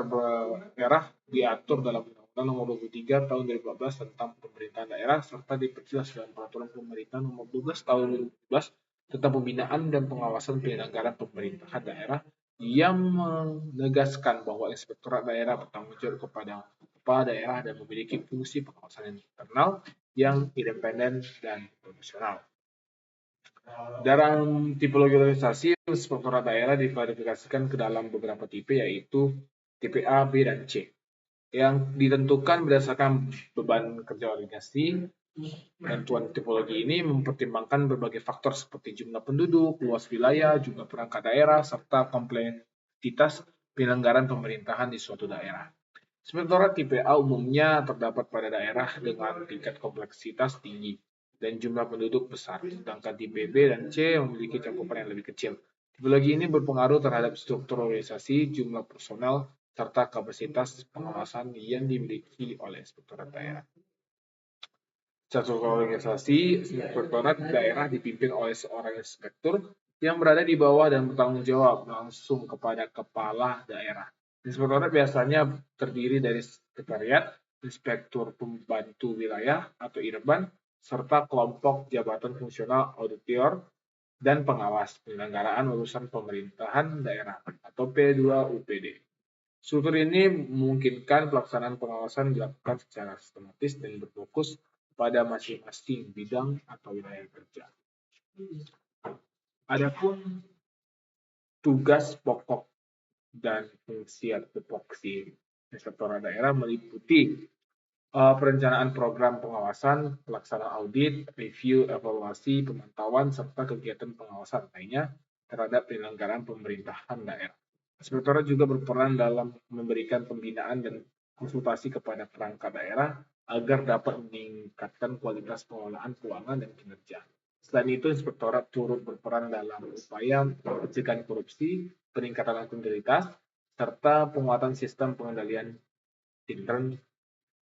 Daerah diatur dalam Undang-Undang Nomor 23 Tahun 2014 tentang Pemerintahan Daerah serta diperjelas dalam Peraturan Pemerintah Nomor 12 Tahun 2012 tentang pembinaan dan pengawasan penyelenggaraan pemerintahan daerah yang menegaskan bahwa Inspektorat Daerah bertanggung jawab kepada kepala daerah dan memiliki fungsi pengawasan internal yang independen dan profesional. Dalam tipologi organisasi, Inspektorat Daerah diklasifikasikan ke dalam beberapa tipe, yaitu tipe A, B, dan C, yang ditentukan berdasarkan beban kerja organisasi. Penentuan tipologi ini mempertimbangkan berbagai faktor seperti jumlah penduduk, luas wilayah, jumlah perangkat daerah, serta kompleksitas penyelenggaraan pemerintahan di suatu daerah. Inspektorat tipe A umumnya terdapat pada daerah dengan tingkat kompleksitas tinggi dan jumlah penduduk besar, sedangkan tipe B dan C memiliki cakupan yang lebih kecil. Tipologi ini berpengaruh terhadap struktur organisasi, jumlah personel, serta kapasitas pengawasan yang dimiliki oleh Inspektorat Daerah. Struktur organisasi, Inspektorat Daerah dipimpin oleh seorang inspektur yang berada di bawah dan bertanggung jawab langsung kepada kepala daerah. Inspektorat biasanya terdiri dari sekretariat, inspektur pembantu wilayah atau IRBAN, serta kelompok jabatan fungsional auditor dan pengawas penyelenggaraan urusan pemerintahan daerah atau P2UPD. Struktur ini memungkinkan pelaksanaan pengawasan dilakukan secara sistematis dan berfokus pada masing-masing bidang atau wilayah kerja. Adapun tugas pokok dan fungsi atau tupoksi inspektorat daerah meliputi perencanaan program pengawasan, pelaksanaan audit, review, evaluasi, pemantauan, serta kegiatan pengawasan lainnya terhadap penyelenggaraan pemerintahan daerah. Inspektorat juga berperan dalam memberikan pembinaan dan konsultasi kepada perangkat daerah agar dapat meningkatkan kualitas pengelolaan keuangan dan kinerja. Selain itu, Inspektorat turut berperan dalam upaya pencegahan korupsi, peningkatan akuntabilitas, serta penguatan sistem pengendalian intern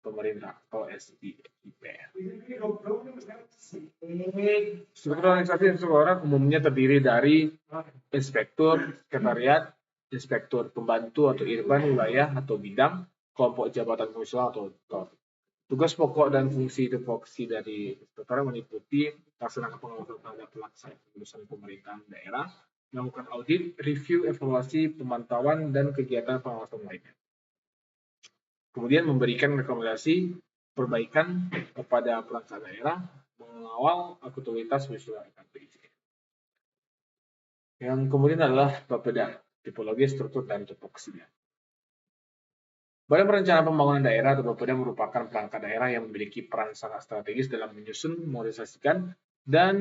pemerintah atau SIP. Struktur organisasi inspektorat umumnya terdiri dari inspektur, sekretariat, inspektur pembantu atau irban wilayah atau bidang, kelompok jabatan fungsional atau TOR. Tugas pokok dan fungsi tupoksi dari inspektorat meliputi melaksanakan pengawasan terhadap pelaksanaan urusan pemerintahan daerah, melakukan audit, review, evaluasi, pemantauan, dan kegiatan pengawasan lainnya. Kemudian memberikan rekomendasi perbaikan kepada perangkat daerah, mengawal akuntabilitas visual RKPJ. Yang kemudian adalah Bapeda, tipologi, struktur, dan tupoksinya. Badan Perencanaan Pembangunan Daerah atau Bapeda merupakan perangkat daerah yang memiliki peran sangat strategis dalam menyusun, merealisasikan, dan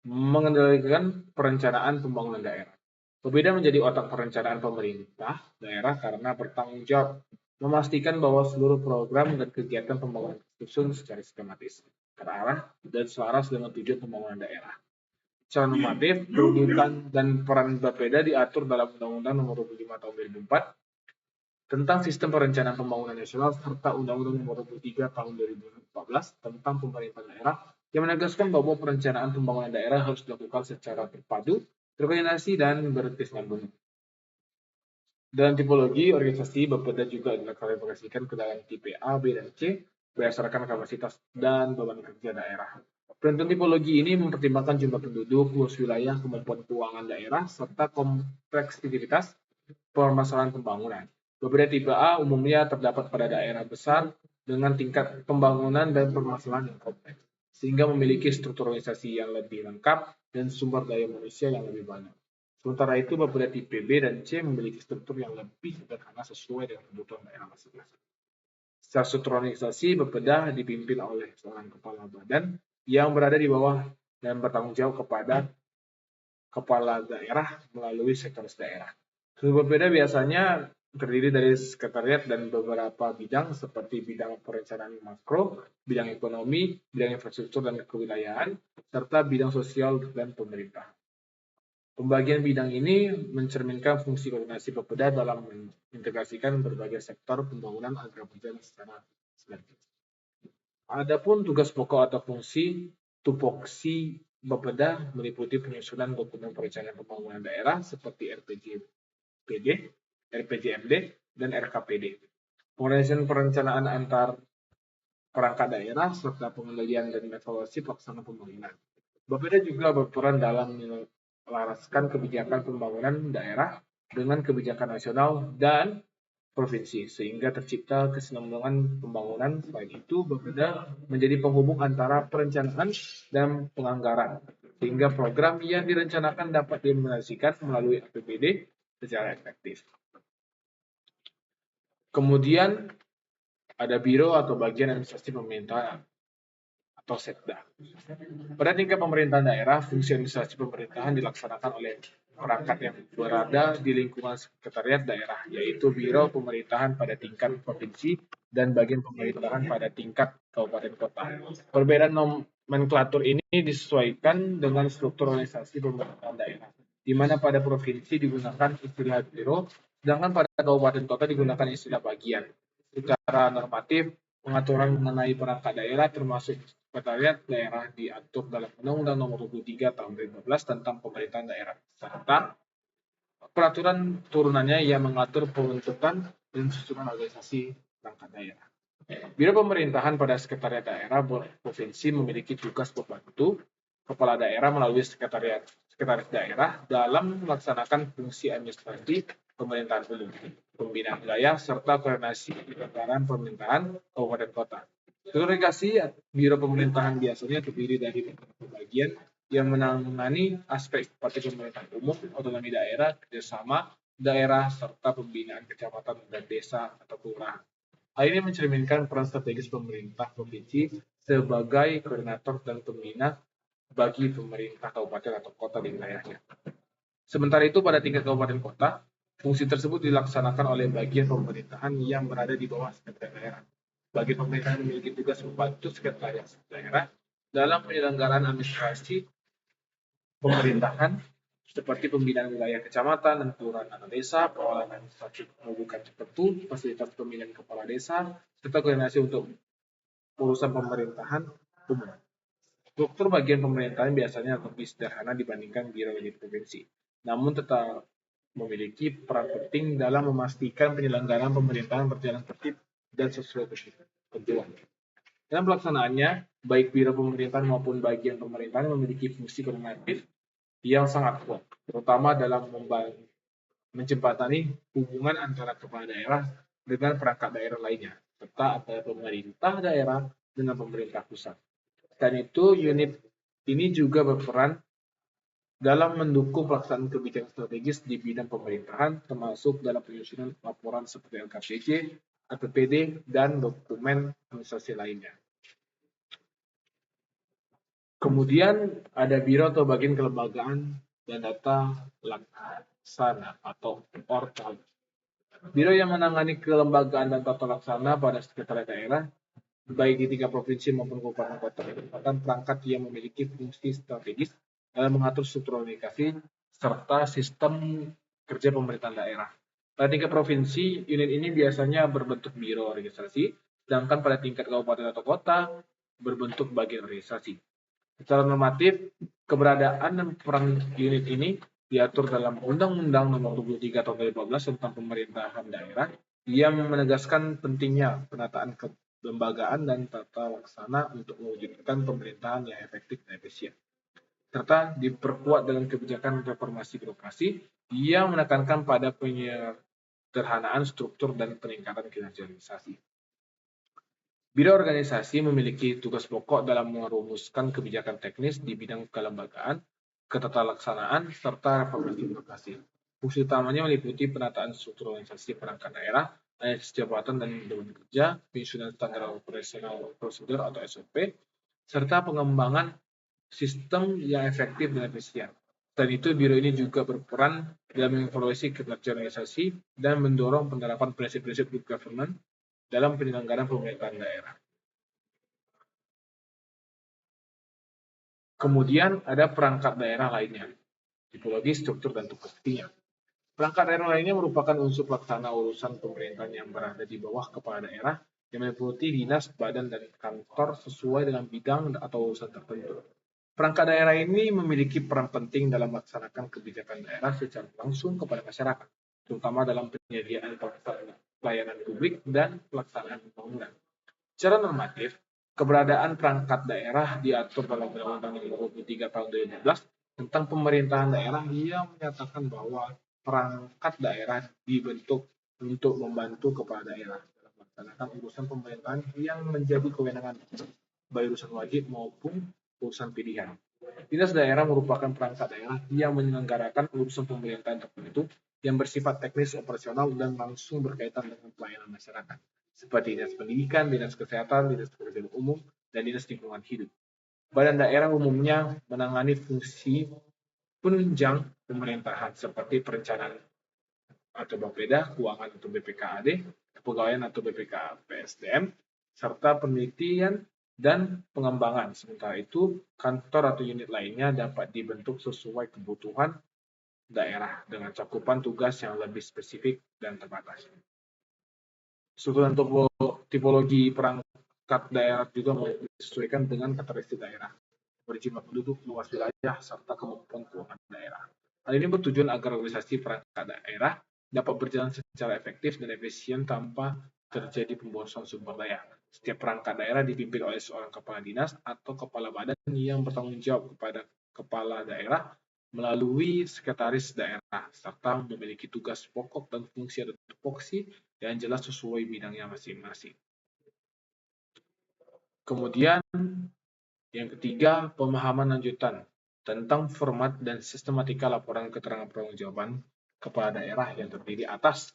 mengendalikan perencanaan pembangunan daerah. Bapeda menjadi otak perencanaan pemerintah daerah karena bertanggung jawab memastikan bahwa seluruh program dan kegiatan pembangunan disusun secara sistematis, terarah, dan selaras dengan tujuan pembangunan daerah. Secara normatif, kedudukan dan peran Bapeda diatur dalam Undang-Undang Nomor 25 Tahun 2004 tentang Sistem Perencanaan Pembangunan Nasional serta Undang-Undang Nomor 23 Tahun 2014 tentang Pemerintahan Daerah yang menegaskan bahwa perencanaan pembangunan daerah harus dilakukan secara terpadu, terkoordinasi, dan berkesinambungan. Dalam tipologi organisasi, Bapeda juga diklasifikasikan ke dalam tipe A, B, dan C berdasarkan kapasitas dan beban kerja daerah. Penentuan tipologi ini mempertimbangkan jumlah penduduk, luas wilayah, kemampuan keuangan daerah, serta kompleksitas permasalahan pembangunan. Bapeda tipe A umumnya terdapat pada daerah besar dengan tingkat pembangunan dan permasalahan yang kompleks, sehingga memiliki struktur organisasi yang lebih lengkap dan sumber daya manusia yang lebih banyak. Sementara itu, Bapeda tipe B dan C memiliki struktur yang lebih sederhana sesuai dengan kebutuhan daerah masing-masing. Secara struktur organisasi, Bapeda dipimpin oleh seorang kepala badan yang berada di bawah dan bertanggung jawab kepada kepala daerah melalui sekretaris daerah. Struktur Bapeda biasanya terdiri dari sekretariat dan beberapa bidang seperti bidang perencanaan makro, bidang ekonomi, bidang infrastruktur dan kewilayahan, serta bidang sosial dan pemerintahan. Pembagian bidang ini mencerminkan fungsi koordinasi Bapeda dalam mengintegrasikan berbagai sektor pembangunan agar berjalan secara sinergis. Adapun tugas pokok atau fungsi tupoksi Bapeda meliputi penyusunan dokumen perencanaan pembangunan daerah seperti RPJPD, RPJMD, dan RKPD. Koordinasi perencanaan antar perangkat daerah serta pengendalian dan evaluasi pelaksanaan pembangunan. Bapeda juga berperan dalam melaraskan kebijakan pembangunan daerah dengan kebijakan nasional dan provinsi, sehingga tercipta kesinambungan pembangunan. Selain itu, Bapeda menjadi penghubung antara perencanaan dan penganggaran, sehingga program yang direncanakan dapat diimplementasikan melalui APBD secara efektif. Kemudian ada Biro atau Bagian Administrasi Pemerintahan atau Setda. Pada tingkat pemerintahan daerah, fungsi administrasi pemerintahan dilaksanakan oleh perangkat yang berada di lingkungan sekretariat daerah, yaitu Biro Pemerintahan pada tingkat provinsi dan Bagian Pemerintahan pada tingkat kabupaten kota. Perbedaan nomenklatur ini disesuaikan dengan struktur organisasi pemerintahan daerah, di mana pada provinsi digunakan istilah biro, sedangkan pada kabupaten kota digunakan istilah bagian. Secara normatif, pengaturan mengenai perangkat daerah termasuk sekretariat daerah diatur dalam Undang-Undang Nomor 23 Tahun 2015 tentang Pemerintahan Daerah, serta peraturan turunannya yang mengatur pembentukan dan susunan organisasi perangkat daerah. Biro Pemerintahan pada Sekretariat Daerah Provinsi memiliki tugas membantu kepala daerah melalui sekretariat daerah dalam melaksanakan fungsi administrasi pemerintahan umum, pembinaan wilayah, serta koordinasi penyelenggaraan pemerintahan kabupaten kota. Struktur Biro Pemerintahan biasanya terdiri dari beberapa bagian yang menangani aspek seperti pemerintahan umum, otonomi daerah, kerjasama daerah, serta pembinaan kecamatan dan desa atau kelurahan. Hal ini mencerminkan peran strategis pemerintah provinsi sebagai koordinator dan pembina bagi pemerintah kabupaten atau kota di wilayahnya. Sementara itu, pada tingkat kabupaten kota, fungsi tersebut dilaksanakan oleh bagian pemerintahan yang berada di bawah sekretariat daerah. Bagian pemerintahan memiliki tugas membantu sekretariat daerah dalam penyelenggaraan administrasi pemerintahan seperti pembinaan wilayah kecamatan dan kelurahan atau desa, pengelolaan administrasi kependudukan tertentu, fasilitas pemilihan kepala desa, serta koordinasi untuk urusan pemerintahan umum. Struktur bagian pemerintahan biasanya lebih sederhana dibandingkan biro unit provinsi, namun tetap memiliki peran penting dalam memastikan penyelenggaraan pemerintahan berjalan tertib dan sesuai tujuan. Dalam pelaksanaannya, baik biro pemerintahan maupun bagian pemerintahan memiliki fungsi koordinatif yang sangat kuat, terutama dalam menjembatani hubungan antara kepala daerah dengan perangkat daerah lainnya, serta antara pemerintah daerah dengan pemerintah pusat. Selain itu, unit ini juga berperan dalam mendukung pelaksanaan kebijakan strategis di bidang pemerintahan, termasuk dalam penyusunan laporan seperti LKPJ, APBD, dan dokumen administrasi lainnya. Kemudian ada biro atau bagian kelembagaan dan data laksana atau ORCAL. Biro yang menangani kelembagaan dan tata laksana pada sekretariat daerah, baik di tingkat provinsi maupun kabupaten kota, merupakan perangkat yang memiliki fungsi strategis dalam mengatur struktur organisasi serta sistem kerja pemerintahan daerah. Pada tingkat provinsi, unit ini biasanya berbentuk biro organisasi, sedangkan pada tingkat kabupaten atau kota berbentuk bagian organisasi. Secara normatif, keberadaan dan peran unit ini diatur dalam Undang-Undang Nomor 23 Tahun 2014 tentang Pemerintahan Daerah yang menegaskan pentingnya penataan kelembagaan dan tata laksana untuk mewujudkan pemerintahan yang efektif dan efisien, serta diperkuat dengan kebijakan reformasi birokrasi yang menekankan pada penyederhanaan struktur dan peningkatan kinerja organisasi. Biro organisasi memiliki tugas pokok dalam merumuskan kebijakan teknis di bidang kelembagaan, ketatalaksanaan, serta reformasi birokrasi. Fungsi utamanya meliputi penataan struktur organisasi perangkat daerah, analisis jabatan dan beban kerja, penyusunan standar operasional prosedur atau SOP, serta pengembangan sistem yang efektif dan efisien. Selain itu, biro ini juga berperan dalam mengevaluasi kinerja organisasi dan mendorong penerapan prinsip-prinsip good governance dalam penyelenggaraan pemerintahan daerah. Kemudian ada perangkat daerah lainnya, tipologi, struktur, dan tugas-tugasnya. Perangkat daerah lainnya merupakan unsur pelaksana urusan pemerintahan yang berada di bawah kepala daerah yang meliputi dinas, badan, dan kantor sesuai dengan bidang atau urusan tertentu. Perangkat daerah ini memiliki peran penting dalam melaksanakan kebijakan daerah secara langsung kepada masyarakat, terutama dalam penyediaan pelayanan publik dan pelaksanaan pembangunan. Secara normatif, keberadaan perangkat daerah diatur dalam Undang-Undang Nomor 23 Tahun 2012 tentang Pemerintahan Daerah yang menyatakan bahwa perangkat daerah dibentuk untuk membantu kepala daerah dalam melaksanakan urusan pemerintahan yang menjadi kewenangan, baik urusan wajib maupun urusan pilihan. Dinas daerah merupakan perangkat daerah yang menyelenggarakan urusan pemerintahan tertentu yang bersifat teknis, operasional, dan langsung berkaitan dengan pelayanan masyarakat, seperti dinas pendidikan, dinas kesehatan, dinas pekerjaan umum, dan dinas lingkungan hidup. Badan daerah umumnya menangani fungsi penunjang pemerintahan seperti perencanaan atau Bapeda, keuangan atau BPKAD, kepegawaian atau BPKPSDM, serta penelitian dan pengembangan. Sementara itu, kantor atau unit lainnya dapat dibentuk sesuai kebutuhan daerah dengan cakupan tugas yang lebih spesifik dan terbatas. Struktur dan tipologi perangkat daerah juga disesuaikan dengan karakteristik daerah, berjumlah penduduk, luas wilayah, serta kemampuan keuangan daerah. Hal ini bertujuan agar organisasi perangkat daerah dapat berjalan secara efektif dan efisien tanpa terjadi pemborosan sumber daya. Setiap perangkat daerah dipimpin oleh seorang kepala dinas atau kepala badan yang bertanggung jawab kepada kepala daerah melalui sekretaris daerah, serta memiliki tugas pokok dan fungsi atau tupoksi yang jelas sesuai bidangnya masing-masing. Kemudian yang ketiga, pemahaman lanjutan tentang format dan sistematika laporan keterangan pertanggungjawaban kepala daerah yang terdiri atas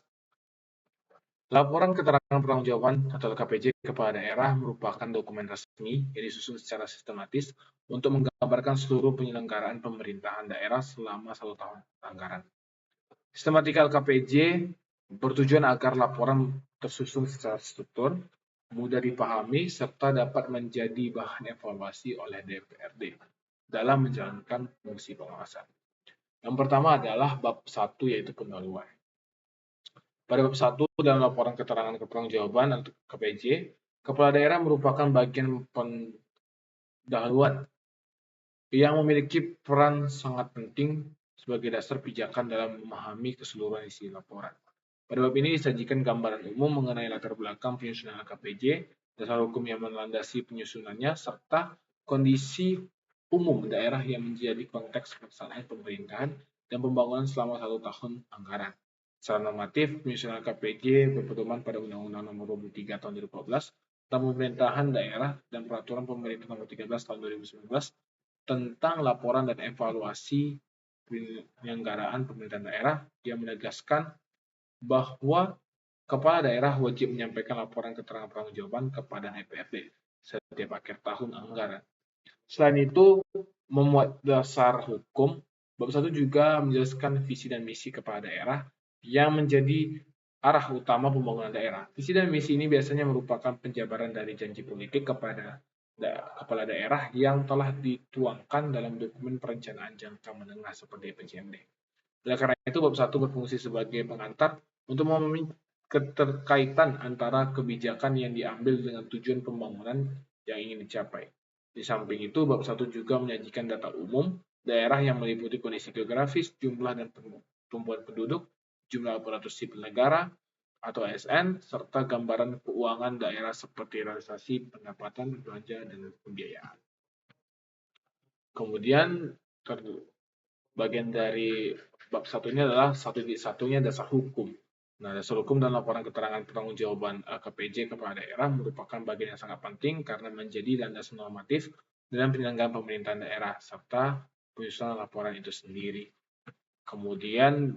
laporan keterangan pertanggungjawaban atau LKPJ kepala daerah merupakan dokumen resmi yang disusun secara sistematis untuk menggambarkan seluruh penyelenggaraan pemerintahan daerah selama 1 tahun anggaran. Sistematika LKPJ bertujuan agar laporan tersusun secara struktur, mudah dipahami, serta dapat menjadi bahan evaluasi oleh DPRD dalam menjalankan fungsi pengawasan. Yang pertama adalah bab 1 yaitu pendahuluan. Pada bab 1 dalam laporan keterangan pertanggungjawaban atau KPJ, kepala daerah merupakan bagian pendahuluan yang memiliki peran sangat penting sebagai dasar pijakan dalam memahami keseluruhan isi laporan. Pada bab ini disajikan gambaran umum mengenai latar belakang penyusunan KPJ, dasar hukum yang melandasi penyusunannya, serta kondisi umum daerah yang menjadi konteks pelaksanaan pemerintahan dan pembangunan selama 1 tahun anggaran. Secara normatif, penyusunan KPJ berpedoman pada Undang-Undang Nomor 23 Tahun 2014 tentang Pemerintahan Daerah dan Peraturan Pemerintah Nomor 13 Tahun 2019 tentang laporan dan evaluasi penyelenggaraan pemerintahan daerah yang menegaskan bahwa kepala daerah wajib menyampaikan laporan keterangan pertanggungjawaban kepada DPRD setiap akhir tahun anggaran. Selain itu, memuat dasar hukum, bab 1 juga menjelaskan visi dan misi kepala daerah yang menjadi arah utama pembangunan daerah. Visi dan misi ini biasanya merupakan penjabaran dari janji politik kepada kepala daerah yang telah dituangkan dalam dokumen perencanaan jangka menengah seperti PJMD. Oleh karena itu, bab 1 berfungsi sebagai pengantar untuk memahami keterkaitan antara kebijakan yang diambil dengan tujuan pembangunan yang ingin dicapai. Di samping itu, bab 1 juga menyajikan data umum daerah yang meliputi kondisi geografis, jumlah dan pertumbuhan penduduk, jumlah aparatur sipil negara atau ASN, serta gambaran keuangan daerah seperti realisasi pendapatan, belanja, dan pembiayaan. Kemudian, bagian dari bab 1 ini adalah satunya dasar hukum. Nah, dasar hukum dan laporan keterangan pertanggungjawaban KPJ kepala daerah merupakan bagian yang sangat penting karena menjadi landasan normatif dalam penyelenggaraan pemerintahan daerah serta penyusunan laporan itu sendiri. Kemudian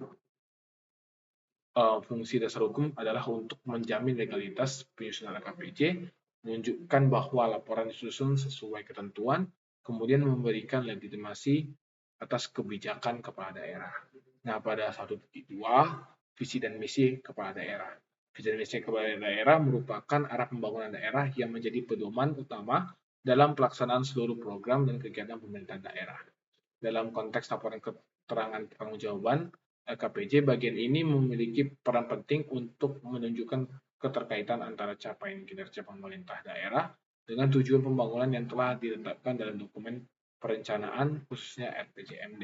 fungsi dasar hukum adalah untuk menjamin legalitas penyusunan KPJ, menunjukkan bahwa laporan disusun sesuai ketentuan, kemudian memberikan legitimasi atas kebijakan kepala daerah. Nah, pada 1.2, visi dan misi kepala daerah. Visi dan misi kepala daerah merupakan arah pembangunan daerah yang menjadi pedoman utama dalam pelaksanaan seluruh program dan kegiatan pemerintahan daerah. Dalam konteks laporan keterangan pertanggungjawaban LKPJ, bagian ini memiliki peran penting untuk menunjukkan keterkaitan antara capaian kinerja pemerintah daerah dengan tujuan pembangunan yang telah ditetapkan dalam dokumen perencanaan khususnya RPJMD.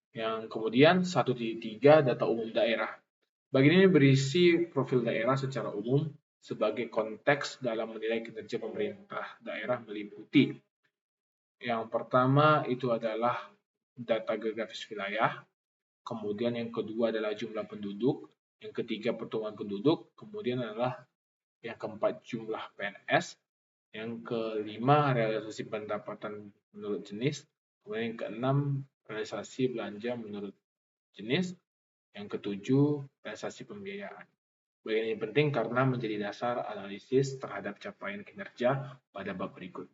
Yang kemudian 1.3 data umum daerah. Bagian ini berisi profil daerah secara umum sebagai konteks dalam menilai kinerja pemerintah daerah meliputi. Yang pertama itu adalah data geografis wilayah, kemudian yang kedua adalah jumlah penduduk, yang ketiga pertumbuhan penduduk, kemudian adalah yang keempat jumlah PNS, yang kelima realisasi pendapatan menurut jenis, kemudian yang keenam realisasi belanja menurut jenis, yang ketujuh realisasi pembiayaan. Bagian ini penting karena menjadi dasar analisis terhadap capaian kinerja pada bab berikut.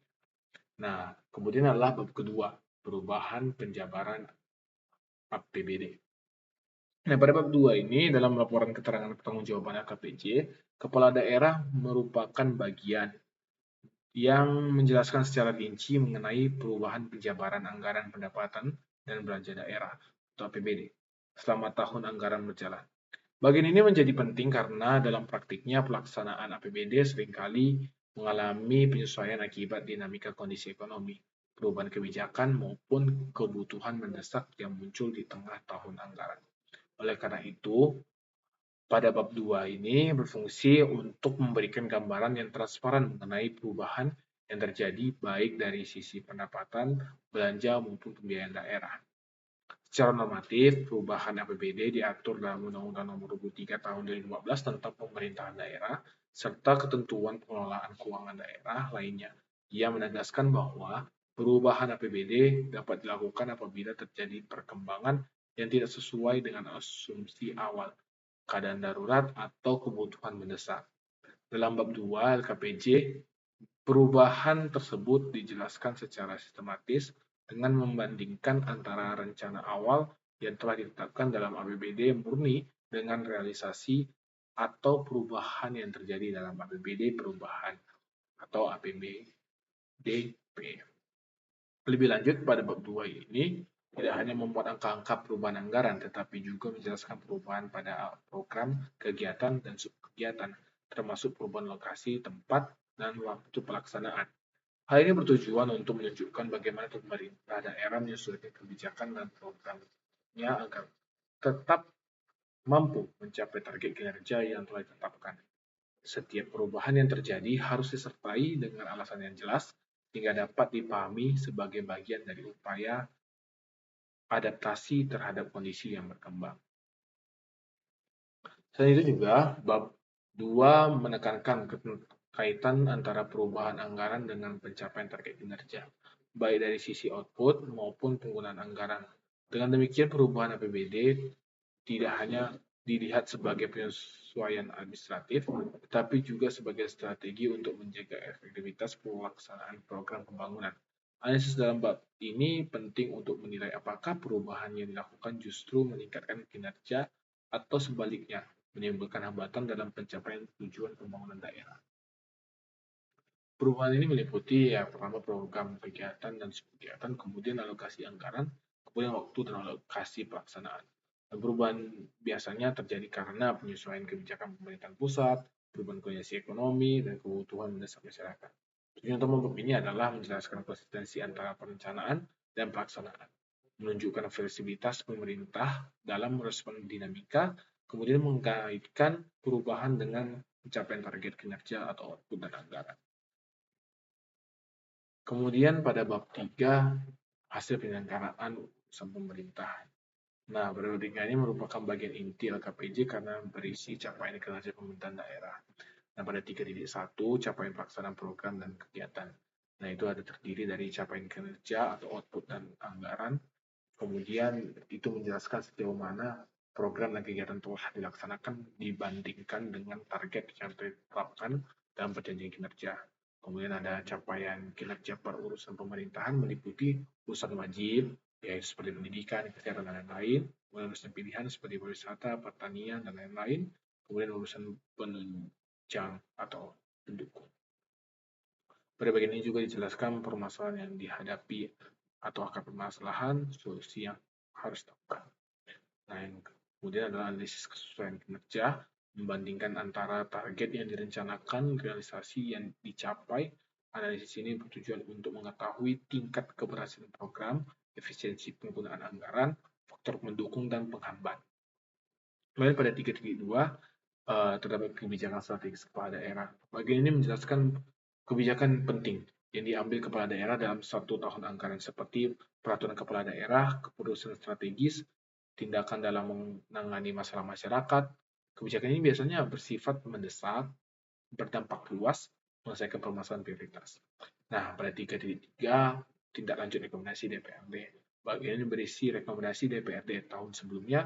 Nah, kemudian adalah bab kedua, perubahan penjabaran APBD. Nah, pada bab 2 ini, dalam laporan keterangan pertanggungjawaban LKPJ, kepala daerah merupakan bagian yang menjelaskan secara rinci mengenai perubahan penjabaran anggaran pendapatan dan belanja daerah atau APBD selama tahun anggaran berjalan. Bagian ini menjadi penting karena dalam praktiknya pelaksanaan APBD seringkali mengalami penyesuaian akibat dinamika kondisi ekonomi, perubahan kebijakan maupun kebutuhan mendesak yang muncul di tengah tahun anggaran. Oleh karena itu, pada bab 2 ini berfungsi untuk memberikan gambaran yang transparan mengenai perubahan yang terjadi baik dari sisi pendapatan, belanja maupun pembiayaan daerah. Secara normatif, perubahan APBD diatur dalam Undang-Undang Nomor 23 Tahun 2015 tentang Pemerintahan Daerah serta ketentuan pengelolaan keuangan daerah lainnya. Ia menegaskan bahwa Perubahan APBD dapat dilakukan apabila terjadi perkembangan yang tidak sesuai dengan asumsi awal, keadaan darurat, atau kebutuhan mendesak. Dalam bab 2 LKPJ, perubahan tersebut dijelaskan secara sistematis dengan membandingkan antara rencana awal yang telah ditetapkan dalam APBD murni dengan realisasi atau perubahan yang terjadi dalam APBD perubahan atau APBDP. Lebih lanjut, pada bab 2 ini tidak hanya memuat angka-angka perubahan anggaran, tetapi juga menjelaskan perubahan pada program, kegiatan, dan subkegiatan, termasuk perubahan lokasi, tempat, dan waktu pelaksanaan. Hal ini bertujuan untuk menunjukkan bagaimana pemerintah daerah menyesuaikan kebijakan dan programnya agar tetap mampu mencapai target kinerja yang telah ditetapkan. Setiap perubahan yang terjadi harus disertai dengan alasan yang jelas hingga dapat dipahami sebagai bagian dari upaya adaptasi terhadap kondisi yang berkembang. Selain itu juga, bab 2 menekankan kaitan antara perubahan anggaran dengan pencapaian target kinerja, baik dari sisi output maupun penggunaan anggaran. Dengan demikian, perubahan APBD tidak hanya dilihat sebagai penyesuaian administratif, tetapi juga sebagai strategi untuk menjaga efektivitas pelaksanaan program pembangunan. Analisis dalam bab ini penting untuk menilai apakah perubahan yang dilakukan justru meningkatkan kinerja atau sebaliknya menimbulkan hambatan dalam pencapaian tujuan pembangunan daerah. Perubahan ini meliputi pertama program kegiatan dan subkegiatan, kemudian alokasi anggaran, kemudian waktu dan alokasi pelaksanaan. Perubahan biasanya terjadi karena penyesuaian kebijakan pemerintahan pusat, perubahan kondisi ekonomi, dan kebutuhan mendesak masyarakat. Tujuan utama bab ini adalah menjelaskan konsistensi antara perencanaan dan pelaksanaan, menunjukkan fleksibilitas pemerintah dalam merespon dinamika, kemudian mengkaitkan perubahan dengan pencapaian target kinerja atau output dan anggaran. Kemudian pada bab 3, hasil penyelenggaraan urusan pemerintah. Nah, periode 3 ini merupakan bagian inti LKPJ karena berisi capaian kinerja pemerintahan daerah. Nah, pada 3.1, capaian pelaksanaan program dan kegiatan. Nah, itu ada terdiri dari capaian kinerja atau output dan anggaran. Kemudian itu menjelaskan sejauh mana program dan kegiatan telah dilaksanakan dibandingkan dengan target yang ditetapkan dalam perjanjian kinerja. Kemudian ada capaian kinerja per urusan pemerintahan meliputi urusan wajib, yaitu seperti pendidikan, kesehatan, dan lain-lain. Kemudian urusan pilihan seperti pariwisata, pertanian, dan lain-lain. Kemudian urusan penunjang atau pendukung. Pada bagian ini juga dijelaskan permasalahan yang dihadapi atau akar permasalahan, solusi yang harus dilakukan. Nah, yang kemudian adalah analisis kesesuaian kinerja, membandingkan antara target yang direncanakan, realisasi yang dicapai. Analisis ini bertujuan untuk mengetahui tingkat keberhasilan program, efisiensi penggunaan anggaran, faktor pendukung, dan penghambat. Kemudian pada 3.2, terdapat kebijakan strategis kepala daerah. Bagian ini menjelaskan kebijakan penting yang diambil kepala daerah dalam 1 tahun anggaran seperti peraturan kepala daerah, keputusan strategis, tindakan dalam menangani masalah masyarakat. Kebijakan ini biasanya bersifat mendesak, berdampak luas, menyelesaikan permasalahan prioritas. Nah, pada 3.3, tindak lanjut rekomendasi DPRD. Bagian ini berisi rekomendasi DPRD tahun sebelumnya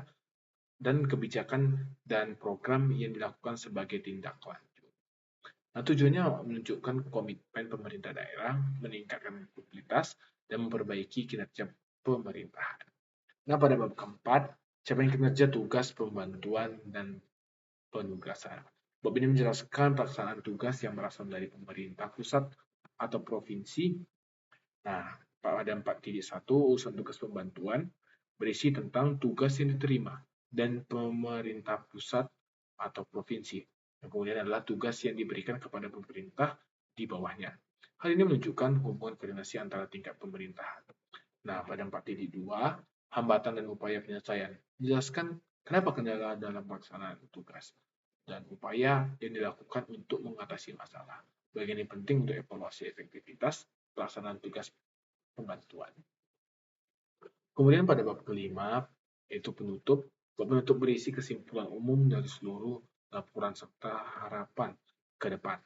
dan kebijakan dan program yang dilakukan sebagai tindak lanjut. Nah, tujuannya menunjukkan komitmen pemerintah daerah, meningkatkan kualitas, dan memperbaiki kinerja pemerintahan. Nah, pada bab keempat, capaian kinerja tugas pembantuan dan penugasan. Bab ini menjelaskan pelaksanaan tugas yang berasal dari pemerintah pusat atau provinsi. Nah, pada 4.1, urusan tugas pembantuan berisi tentang tugas yang diterima dan pemerintah pusat atau provinsi. Kemudian adalah tugas yang diberikan kepada pemerintah di bawahnya. Hal ini menunjukkan hubungan koordinasi antara tingkat pemerintahan. Nah, pada 4.2, hambatan dan upaya penyelesaian. Jelaskan kenapa kendala dalam pelaksanaan tugas dan upaya yang dilakukan untuk mengatasi masalah. Bagian ini penting untuk evaluasi efektivitas pelaksanaan tugas pembantuan. Kemudian pada bab kelima, yaitu penutup. Bab penutup berisi kesimpulan umum dari seluruh laporan serta harapan ke depan.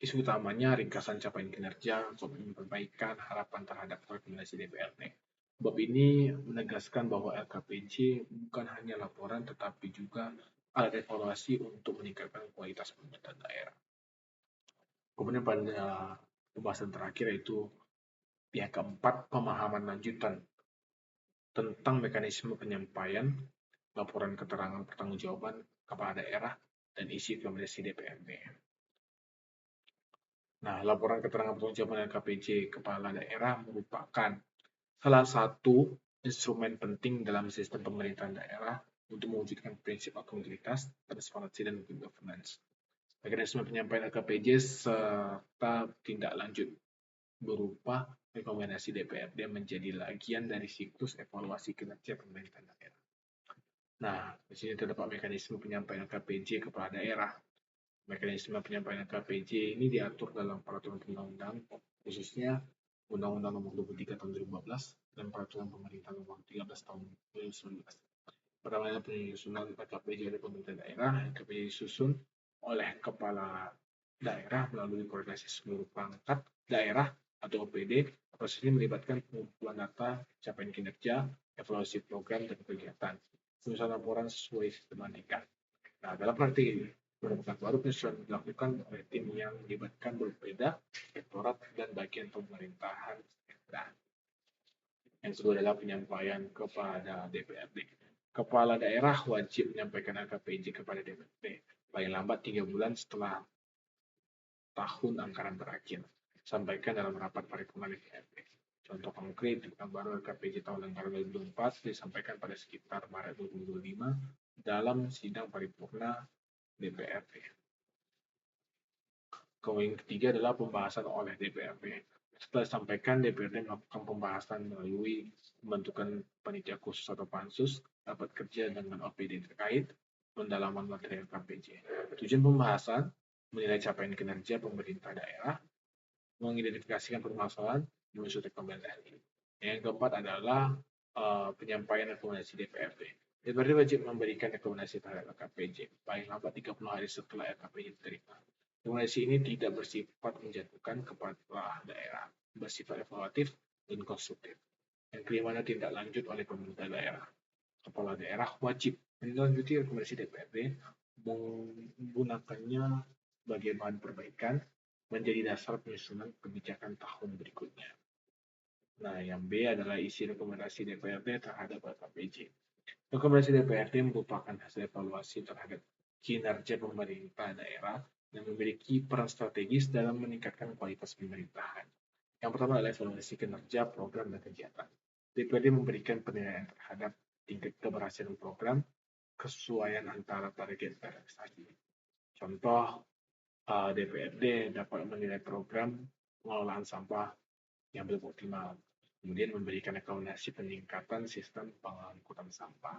Isu utamanya ringkasan capaian kinerja, komitmen perbaikan, harapan terhadap rekomendasi DPRD. Bab ini menegaskan bahwa LKPJ bukan hanya laporan tetapi juga alat evaluasi untuk meningkatkan kualitas pemerintahan daerah. Kemudian pada pembahasan terakhir yaitu yang keempat, pemahaman lanjutan tentang mekanisme penyampaian laporan keterangan pertanggungjawaban kepala daerah dan isi rekomendasi DPRD. Nah, laporan keterangan pertanggungjawaban LKPJ kepala daerah merupakan salah satu instrumen penting dalam sistem pemerintahan daerah untuk mewujudkan prinsip akuntabilitas, transparansi, dan good governance. Mekanisme penyampaian LKPJ serta tindak lanjut berupa rekomendasi DPRD menjadi bagian dari siklus evaluasi kinerja pemerintahan daerah. Nah, di sini terdapat mekanisme penyampaian LKPJ kepala daerah. Mekanisme penyampaian LKPJ ini diatur dalam peraturan perundang-undang, khususnya Undang-Undang Nomor 23 Tahun 2014 dan Peraturan Pemerintah Nomor 13 Tahun 2019. Pertama, penyusunan LKPJ oleh pemerintah daerah. LKPJ disusun oleh kepala daerah melalui koordinasi seluruh perangkat daerah atau OPD. Proses ini melibatkan pengumpulan data, capaian kinerja, evaluasi program dan kegiatan, penyusunan laporan sesuai sistematika. Nah, dalam praktik ini, beberapa baru penyusunan dilakukan oleh tim yang melibatkan berbeda direktorat dan bagian pemerintahan daerah. Yang kedua adalah penyampaian kepada DPRD. Kepala daerah wajib menyampaikan LKPJ kepada DPRD paling lambat 3 bulan setelah tahun anggaran berakhir. Sampaikan dalam rapat paripurna DPRD. Contoh konkret, baru LKPJ tahun anggaran 2024 disampaikan pada sekitar Maret 2025 dalam sidang paripurna DPRD. Kemudian ketiga adalah pembahasan oleh DPRD. Setelah disampaikan, DPRD melakukan pembahasan melalui pembentukan panitia khusus atau pansus, rapat kerja dengan OPD terkait, pendalaman materi LKPJ. Tujuan pembahasan, menilai capaian kinerja pemerintah daerah, mengidentifikasikan permasalahan, menyusun rekomendasi. Yang keempat adalah penyampaian rekomendasi DPRD. DPRD wajib memberikan rekomendasi terhadap LKPJ paling lambat 30 hari setelah LKPJ diterima. Rekomendasi ini tidak bersifat menjatuhkan kepada daerah, bersifat evaluatif dan konstruktif. Yang kelima adalah tindak lanjut oleh pemerintah daerah. Kepala daerah wajib menindaklanjuti rekomendasi DPRD, menggunakannya sebagai bahan perbaikan menjadi dasar penyusunan kebijakan tahun berikutnya. Nah, yang B adalah isi rekomendasi DPRD terhadap LKPJ. Rekomendasi DPRD merupakan hasil evaluasi terhadap kinerja pemerintah daerah yang memiliki peran strategis dalam meningkatkan kualitas pemerintahan. Yang pertama adalah evaluasi kinerja program dan kegiatan. DPRD memberikan penilaian terhadap tingkat keberhasilan program, kesesuaian antara target dan prestasi. Contoh, DPRD dapat menilai program pengelolaan sampah yang belum optimal, kemudian memberikan rekomendasi peningkatan sistem pengangkutan sampah.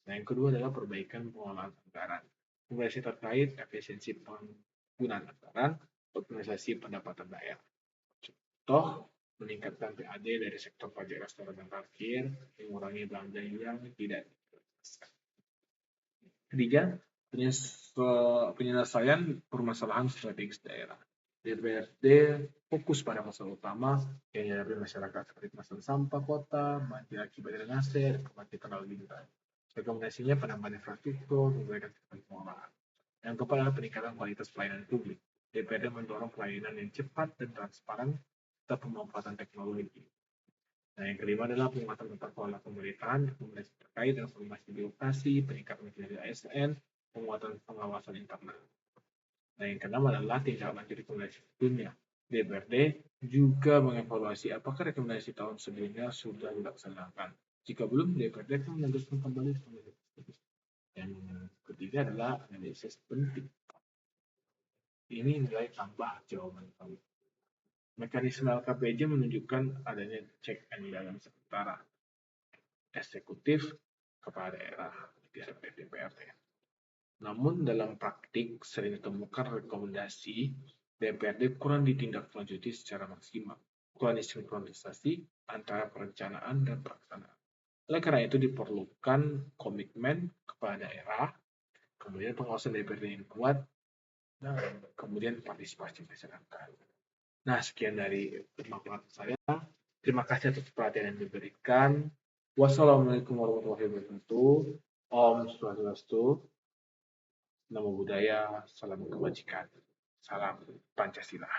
Nah, yang kedua adalah perbaikan pengelolaan anggaran. Rekomendasi terkait efisiensi penggunaan anggaran, optimalisasi pendapatan daerah. Contoh, meningkatkan PAD dari sektor pajak restoran dan parkir, mengurangi belanja yang tidak diprioritaskan. Ketiga, penyelesaian permasalahan strategis daerah. DPRD fokus pada masalah utama yang dihadapi masyarakat seperti masalah sampah kota, banjir akibat drainase, dan kemacetan lalu lintas. Rekomendasinya penambahan infrastruktur, perbaikan sistem pengelolaan. Yang keempat adalah peningkatan kualitas pelayanan publik. DPRD mendorong pelayanan yang cepat dan transparan serta pemanfaatan teknologi. Nah, yang kelima adalah penguatan tata kelola pemerintahan, rekomendasi terkait reformasi birokrasi, peningkatan kinerja ASN, penguatan pengawasan internal. Nah, yang keenam adalah tindak lanjut rekomendasi sebelumnya. DPRD juga mengevaluasi apakah rekomendasi tahun sebelumnya sudah dilaksanakan. Jika belum, DPRD akan melanjutkan kembali rekomendasi tersebut. Yang ketiga adalah analisis penting. Ini nilai tambah jawaban kamu. Mekanisme LKPJ menunjukkan adanya check and balance antara eksekutif kepala daerah di DPRD. Namun dalam praktik sering ditemukan rekomendasi DPRD kurang ditindaklanjuti secara maksimal, kurang disinkronisasi antara perencanaan dan pelaksanaan. Oleh karena itu diperlukan komitmen kepala daerah, kemudian pengawasan DPRD yang kuat, dan kemudian partisipasi masyarakat. Nah, sekian dari pemaparan saya. Terima kasih atas perhatian yang diberikan. Wassalamualaikum warahmatullahi wabarakatuh. Om Swastiastu. Namo Buddhaya. Salam kebajikan. Salam Pancasila.